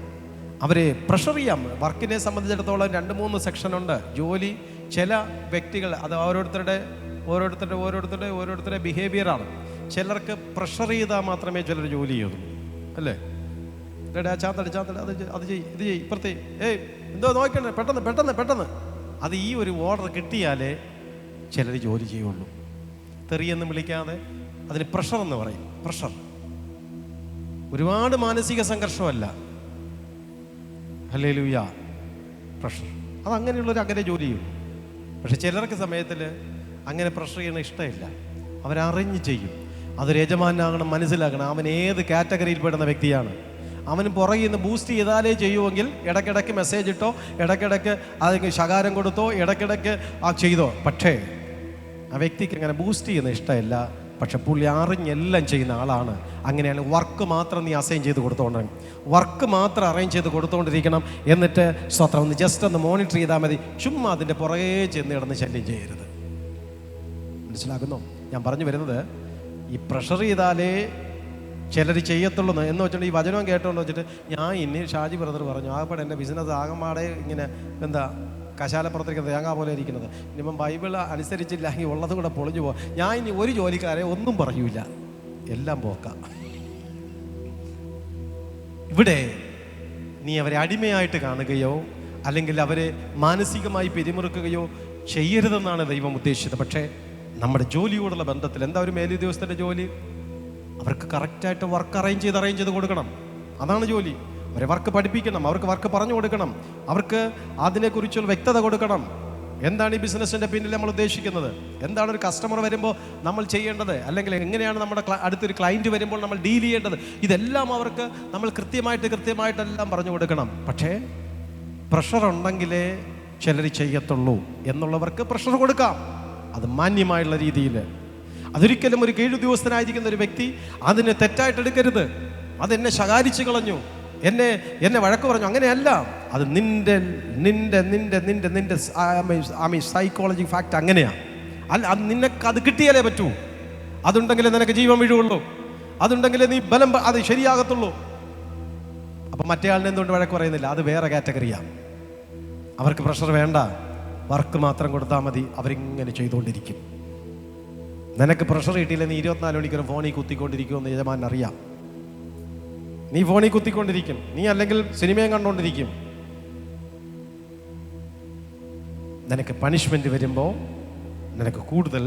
അവരെ പ്രഷർ ചെയ്യാം. വർക്കിനെ സംബന്ധിച്ചിടത്തോളം 2-3 സെക്ഷനുണ്ട്. ജോലി ചില വ്യക്തികൾ, അത് ഓരോരുത്തരുടെ ബിഹേവിയറാണ്. ചിലർക്ക് പ്രഷർ ചെയ്താൽ മാത്രമേ ചിലർ ജോലി ചെയ്യുള്ളൂ, അല്ലേ? ചാത്തടി അത് ചെയ്യ്, ഇത് ചെയ്യ്, ഇപ്പുറത്തെ എന്തോ നോക്കണ്ടേ, പെട്ടെന്ന് അത് ഈ ഒരു ഓർഡർ കിട്ടിയാലേ ചിലർ ജോലി ചെയ്യുള്ളൂ. തെറിയെന്ന് വിളിക്കാതെ അതിന് പ്രഷർ എന്ന് പറയും. പ്രഷർ ഒരുപാട് മാനസിക സംഘർഷമല്ല. ഹല്ലേലൂയ. പ്രഷർ അതങ്ങനെയുള്ളവർ അങ്ങനെ ജോലി ചെയ്യും. പക്ഷെ ചിലർക്ക് സമയത്തിൽ അങ്ങനെ പ്രഷർ ചെയ്യണ ഇഷ്ടമില്ല. അവരറിഞ്ഞ് ചെയ്യും. അതൊരു യജമാനാകണം, മനസ്സിലാക്കണം. അവൻ ഏത് കാറ്റഗറിയിൽ പെടുന്ന വ്യക്തിയാണ്. അവന് പുറകിൽ നിന്ന് ബൂസ്റ്റ് ചെയ്താലേ ചെയ്യുമെങ്കിൽ ഇടയ്ക്കിടയ്ക്ക് മെസ്സേജ് ഇട്ടോ, ഇടയ്ക്കിടയ്ക്ക് അതിന് ശകാരം കൊടുത്തോ, ഇടയ്ക്കിടയ്ക്ക് ചെയ്തോ. പക്ഷേ ആ വ്യക്തിക്ക് അങ്ങനെ ബൂസ്റ്റ് ചെയ്യുന്ന ഇഷ്ടമില്ല. പക്ഷെ പുള്ളി അറിഞ്ഞെല്ലാം ചെയ്യുന്ന ആളാണ്. അങ്ങനെയാണ് വർക്ക് മാത്രം നീ അസൈൻ ചെയ്ത് കൊടുത്തോണ്ടിരിക്കണം. വർക്ക് മാത്രം അറേഞ്ച് ചെയ്ത് കൊടുത്തോണ്ടിരിക്കണം. എന്നിട്ട് സ്വത്രം ഒന്ന് ജസ്റ്റ് ഒന്ന് മോണിറ്റർ ചെയ്താൽ മതി. ചുമ്മാ അതിൻ്റെ പുറകെ ചെന്ന് കിടന്ന് ശല്യം ചെയ്യരുത്. മനസ്സിലാകുന്നോ ഞാൻ പറഞ്ഞു വരുന്നത്? ഈ പ്രഷർ ചെയ്താലേ ചിലർ ചെയ്യത്തുള്ളൂ എന്ന് വെച്ചിട്ട് ഈ വചനം കേട്ടോണ്ട് വെച്ചിട്ട് ഞാൻ ഇനി ഷാജി ബ്രദർ പറഞ്ഞു ആകപ്പാടെ എൻ്റെ ബിസിനസ് ആകമാടെ ഇങ്ങനെ കശാലപ്പുറത്തേക്ക് തേങ്ങ പോലെ ഇരിക്കുന്നത്. ഇനിയിപ്പം ബൈബിൾ അനുസരിച്ചില്ലെങ്കിൽ ഉള്ളതും കൂടെ പൊളിഞ്ഞു പോകാം. ഞാൻ ഇനി ഒരു ജോലിക്കാരെ ഒന്നും പറയൂല, എല്ലാം പോക്കാം. ഇവിടെ നീ അവരെ അടിമയായിട്ട് കാണുകയോ അല്ലെങ്കിൽ അവരെ മാനസികമായി പിരിമുറുക്കുകയോ ചെയ്യരുതെന്നാണ് ദൈവം ഉദ്ദേശിച്ചത്. പക്ഷേ നമ്മുടെ ജോലിയോടുള്ള ബന്ധത്തിൽ എന്താ ഒരു മേലുദ്യോഗസ്ഥൻ്റെ ജോലി? അവർക്ക് കറക്റ്റായിട്ട് വർക്ക് അറേഞ്ച് ചെയ്ത് കൊടുക്കണം. അതാണ് ജോലി. അവരെ വർക്ക് പഠിപ്പിക്കണം, അവർക്ക് വർക്ക് പറഞ്ഞു കൊടുക്കണം, അവർക്ക് അതിനെക്കുറിച്ചുള്ള വ്യക്തത കൊടുക്കണം. എന്താണ് ഈ ബിസിനസ്സിൻ്റെ പിന്നിൽ നമ്മൾ ഉദ്ദേശിക്കുന്നത്? എന്താണ് ഒരു കസ്റ്റമർ വരുമ്പോൾ നമ്മൾ ചെയ്യേണ്ടത്? അല്ലെങ്കിൽ എങ്ങനെയാണ് നമ്മുടെ അടുത്തൊരു ക്ലയൻറ്റ് വരുമ്പോൾ നമ്മൾ ഡീൽ ചെയ്യേണ്ടത്? ഇതെല്ലാം അവർക്ക് നമ്മൾ കൃത്യമായിട്ടെല്ലാം പറഞ്ഞു കൊടുക്കണം. പക്ഷേ പ്രഷർ ഉണ്ടെങ്കിലേ ചിലർ ചെയ്യത്തുള്ളൂ എന്നുള്ളവർക്ക് പ്രഷർ കൊടുക്കാം, അത് മാന്യമായുള്ള രീതിയിൽ. അതൊരിക്കലും ഒരു കീഴുദ്യോഗസ്ഥനായിരിക്കുന്ന ഒരു വ്യക്തി അതിനെ തെറ്റായിട്ട് എടുക്കരുത്. അതെന്നെ ശകാരിച്ചു കളഞ്ഞു, എന്നെ വഴക്ക് പറഞ്ഞു, അങ്ങനെയല്ല. അത് നിന്റെ സൈക്കോളജി ഫാക്ട് അങ്ങനെയാണ്. അല്ല, അത് നിനക്ക് അത് കിട്ടിയാലേ പറ്റൂ. അതുണ്ടെങ്കിലേ നിനക്ക് ജീവൻ വീഴുള്ളൂ, അതുണ്ടെങ്കിലേ നീ ബലം അത് ശരിയാകത്തുള്ളൂ. അപ്പം മറ്റേ ആളിനെ എന്തുകൊണ്ട് വഴക്ക് പറയുന്നില്ല? അത് വേറെ കാറ്റഗറിയാണ്. അവർക്ക് പ്രഷർ വേണ്ട, വർക്ക് മാത്രം കൊടുത്താൽ മതി, അവരിങ്ങനെ ചെയ്തുകൊണ്ടിരിക്കും. നിനക്ക് പ്രഷർ കിട്ടിയില്ല, നീ 24 മണിക്കൂറും ഫോണിൽ കുത്തിക്കൊണ്ടിരിക്കുമെന്ന് യജമാൻ അറിയാം. നീ ഫോണിൽ കുത്തിക്കൊണ്ടിരിക്കും, നീ അല്ലെങ്കിൽ സിനിമയും കണ്ടുകൊണ്ടിരിക്കും. നിനക്ക് പണിഷ്മെന്റ് വരുമ്പോൾ നിനക്ക് കൂടുതൽ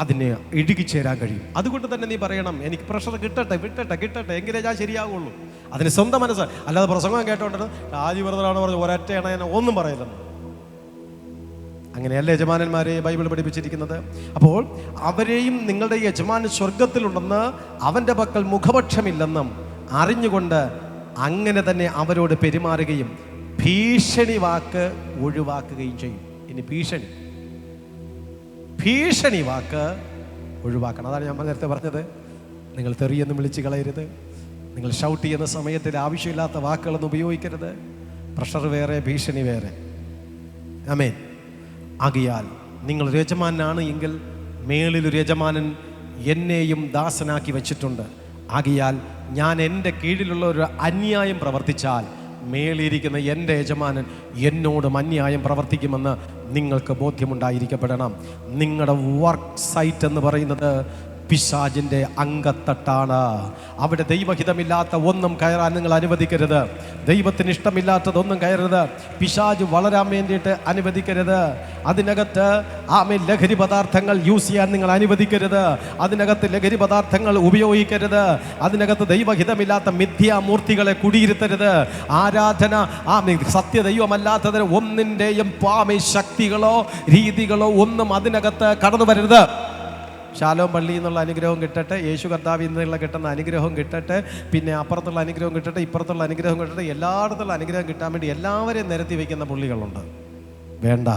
അതിനെ ഇടുകിച്ചേരാൻ കഴിയും. അതുകൊണ്ട് തന്നെ നീ പറയണം, എനിക്ക് പ്രഷർ കിട്ടട്ടെ എങ്കിലേ ഞാൻ ശരിയാകുള്ളൂ. അതിന് സ്വന്തം മനസ്സ്, അല്ലാതെ പ്രസംഗം കേട്ടോണ്ടിരുന്നു രാജി ബ്രദറാണ് പറഞ്ഞു ഒരൊറ്റ എണ ഒന്നും പറയില്ലെന്ന്. അങ്ങനെയല്ല യജമാനന്മാരെ ബൈബിൾ പഠിപ്പിച്ചിരിക്കുന്നത്. അപ്പോൾ അവരെയും നിങ്ങളുടെ യജമാൻ സ്വർഗത്തിലുണ്ടെന്ന് അവൻ്റെ പക്കൽ മുഖപക്ഷമില്ലെന്നും അറിഞ്ഞുകൊണ്ട് അങ്ങനെ തന്നെ അവരോട് പെരുമാറുകയും ഭീഷണി വാക്ക് ഒഴിവാക്കുകയും ചെയ്യും. ഇനി ഭീഷണി വാക്ക് ഒഴിവാക്കണം. അതാണ് ഞാൻ നേരത്തെ പറഞ്ഞത്. നിങ്ങൾ തെറിയൊന്നും വിളിച്ച് കളയരുത്. നിങ്ങൾ ഷൗട്ട് ചെയ്യുന്ന സമയത്തിൽ ആവശ്യമില്ലാത്ത വാക്കുകളൊന്നും ഉപയോഗിക്കരുത്. പ്രഷർ വേറെ, ഭീഷണി വേറെ. ആമേൻ. ആകയാൽ നിങ്ങളൊരു യജമാനാണ് എങ്കിൽ മേളിലൊരു യജമാനൻ എന്നെയും ദാസനാക്കി വെച്ചിട്ടുണ്ട്. ആകയാൽ ഞാൻ എൻ്റെ കീഴിലുള്ള ഒരു അന്യായം പ്രവർത്തിച്ചാൽ മേളിയിരിക്കുന്ന എൻ്റെ യജമാനൻ എന്നോടും അന്യായം പ്രവർത്തിക്കുമെന്ന് നിങ്ങൾക്ക് ബോധ്യമുണ്ടായിരിക്കപ്പെടണം. നിങ്ങളുടെ വർക്ക് സൈറ്റ് എന്ന് പറയുന്നത് പിശാചിൻ്റെ അങ്കത്തട്ടാണ്. അവിടെ ദൈവഹിതമില്ലാത്ത ഒന്നും കയറാൻ നിങ്ങൾ അനുവദിക്കരുത്. ദൈവത്തിന് ഇഷ്ടമില്ലാത്തതൊന്നും കയറരുത്. പിശാച് വളരാൻ വേണ്ടിയിട്ട് അനുവദിക്കരുത്. അതിനകത്ത് ലഹരി പദാർത്ഥങ്ങൾ യൂസ് ചെയ്യാൻ നിങ്ങൾ അനുവദിക്കരുത്. അതിനകത്ത് ലഹരി പദാർത്ഥങ്ങൾ ഉപയോഗിക്കരുത്. അതിനകത്ത് ദൈവഹിതമില്ലാത്ത മിഥ്യാമൂർത്തികളെ കുടിയിരുത്തരുത്. ആരാധന സത്യദൈവമല്ലാത്തതിന് ഒന്നിൻ്റെയും ശക്തികളോ രീതികളോ ഒന്നും അതിനകത്ത് കടന്നു വരരുത്. ശാലോം പള്ളി എന്നുള്ള അനുഗ്രഹം കിട്ടട്ടെ, യേശു കർത്താവിൽ നിന്നുള്ള കിട്ടുന്ന അനുഗ്രഹം കിട്ടട്ടെ, പിന്നെ അപ്പുറത്തുള്ള അനുഗ്രഹം കിട്ടട്ടെ, ഇപ്പുറത്തുള്ള അനുഗ്രഹം കിട്ടട്ടെ, എല്ലായിടത്തുള്ള അനുഗ്രഹം കിട്ടാൻ വേണ്ടി എല്ലാവരെയും നിരത്തി വയ്ക്കുന്ന പുള്ളികളുണ്ട്. വേണ്ട.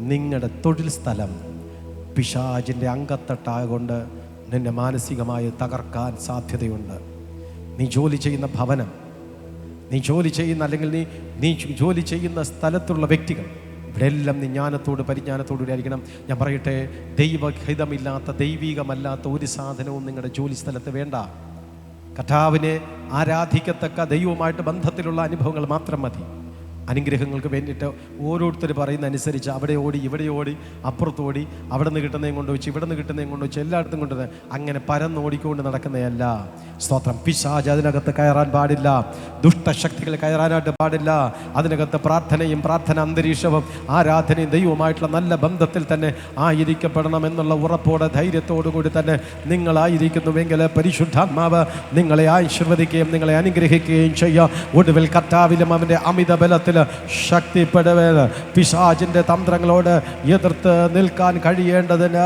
നിങ്ങളുടെ തൊഴിൽ സ്ഥലം പിശാചിൻ്റെ അങ്കത്തട്ടാകൊണ്ട് നിന്നെ മാനസികമായി തകർക്കാൻ സാധ്യതയുണ്ട്. നീ ജോലി ചെയ്യുന്ന ഭവനം, നീ ജോലി ചെയ്യുന്ന അല്ലെങ്കിൽ നീ ജോലി ചെയ്യുന്ന സ്ഥലത്തുള്ള വ്യക്തികൾ, ഇവിടെയെല്ലാം നീ ജ്ഞാനത്തോട് പരിജ്ഞാനത്തോടുകൂടി ആയിരിക്കണം. ഞാൻ പറയട്ടെ, ദൈവഹിതമില്ലാത്ത ദൈവികമല്ലാത്ത ഒരു സാധനവും നിങ്ങളുടെ ജോലി സ്ഥലത്ത് വേണ്ട. കർത്താവിനെ ആരാധിക്കത്തക്ക ദൈവവുമായിട്ട് ബന്ധത്തിലുള്ള അനുഭവങ്ങൾ മാത്രം മതി. അനുഗ്രഹങ്ങൾക്ക് വേണ്ടിയിട്ട് ഓരോരുത്തർ പറയുന്ന അനുസരിച്ച് അവിടെ ഓടി ഇവിടെ ഓടി അപ്പുറത്തോടി അവിടെ നിന്ന് കിട്ടുന്നതും കൊണ്ടുവച്ച് ഇവിടെ നിന്ന് കിട്ടുന്നതും കൊണ്ടുവച്ച് എല്ലായിടത്തും കൊണ്ടുവന്ന് അങ്ങനെ പരന്നോടിക്കൊണ്ട് നടക്കുന്നതല്ല. സ്തോത്രം. പിശാച് അതിനകത്ത് കയറാൻ പാടില്ല. ദുഷ്ടശക്തികൾ കയറാനായിട്ട് പാടില്ല. അതിനകത്ത് പ്രാർത്ഥനയും പ്രാർത്ഥന അന്തരീക്ഷവും ആരാധനയും ദൈവവുമായിട്ടുള്ള നല്ല ബന്ധത്തിൽ തന്നെ ആയിരിക്കപ്പെടണം എന്നുള്ള ഉറപ്പോടെ ധൈര്യത്തോടു കൂടി തന്നെ നിങ്ങളായിരിക്കുന്നുവെങ്കിൽ പരിശുദ്ധാത്മാവ് നിങ്ങളെ ആശീർവദിക്കുകയും നിങ്ങളെ അനുഗ്രഹിക്കുകയും ചെയ്യാം. ഒടുവിൽ കർത്താവിലും അവൻ്റെ അമിത ബലത്തിൽ ശക്തിപ്പെടുവേൻ പിശാചിൻ്റെ തന്ത്രങ്ങളോട് എതിർത്ത് നിൽക്കാൻ കഴിയേണ്ടതിന്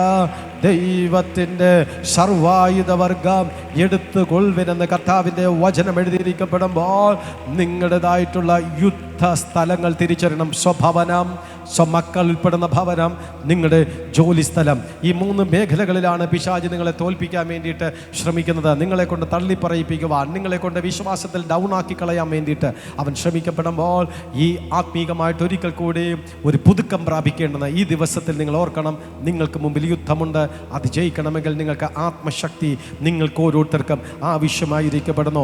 ദൈവത്തിൻ്റെ സർവായുധവർഗം എടുത്തു കൊള്ളുവിനെന്ന് കർത്താവിൻ്റെ വചനം എഴുതിയിരിക്കപ്പെടുമ്പോൾ നിങ്ങളുടേതായിട്ടുള്ള യുദ്ധ സ്ഥലങ്ങൾ തിരിച്ചറിയണം. സ്വഭവനം, സ്വമക്കൾ ഉൾപ്പെടുന്ന ഭവനം, നിങ്ങളുടെ ജോലി സ്ഥലം. ഈ 3 മേഖലകളിലാണ് പിശാച് നിങ്ങളെ തോൽപ്പിക്കാൻ വേണ്ടിയിട്ട് ശ്രമിക്കുന്നത്. നിങ്ങളെ കൊണ്ട് തള്ളിപ്പറയിപ്പിക്കുവാൻ, നിങ്ങളെ കൊണ്ട് വിശ്വാസത്തിൽ ഡൗൺ ആക്കി കളയാൻ വേണ്ടിയിട്ട് അവൻ ശ്രമിക്കപ്പെടുമ്പോൾ ഈ ആത്മീകമായിട്ട് ഒരിക്കൽ കൂടി ഒരു പുതുക്കം പ്രാപിക്കേണ്ടുന്ന ഈ ദിവസത്തിൽ നിങ്ങൾ ഓർക്കണം, നിങ്ങൾക്ക് മുമ്പിൽ യുദ്ധമുണ്ട്. അത് ജയിക്കണമെങ്കിൽ നിങ്ങൾക്ക് ആത്മശക്തി നിങ്ങൾക്ക് ഓരോരുത്തർക്കും ആവശ്യമായിരിക്കപ്പെടുന്നു.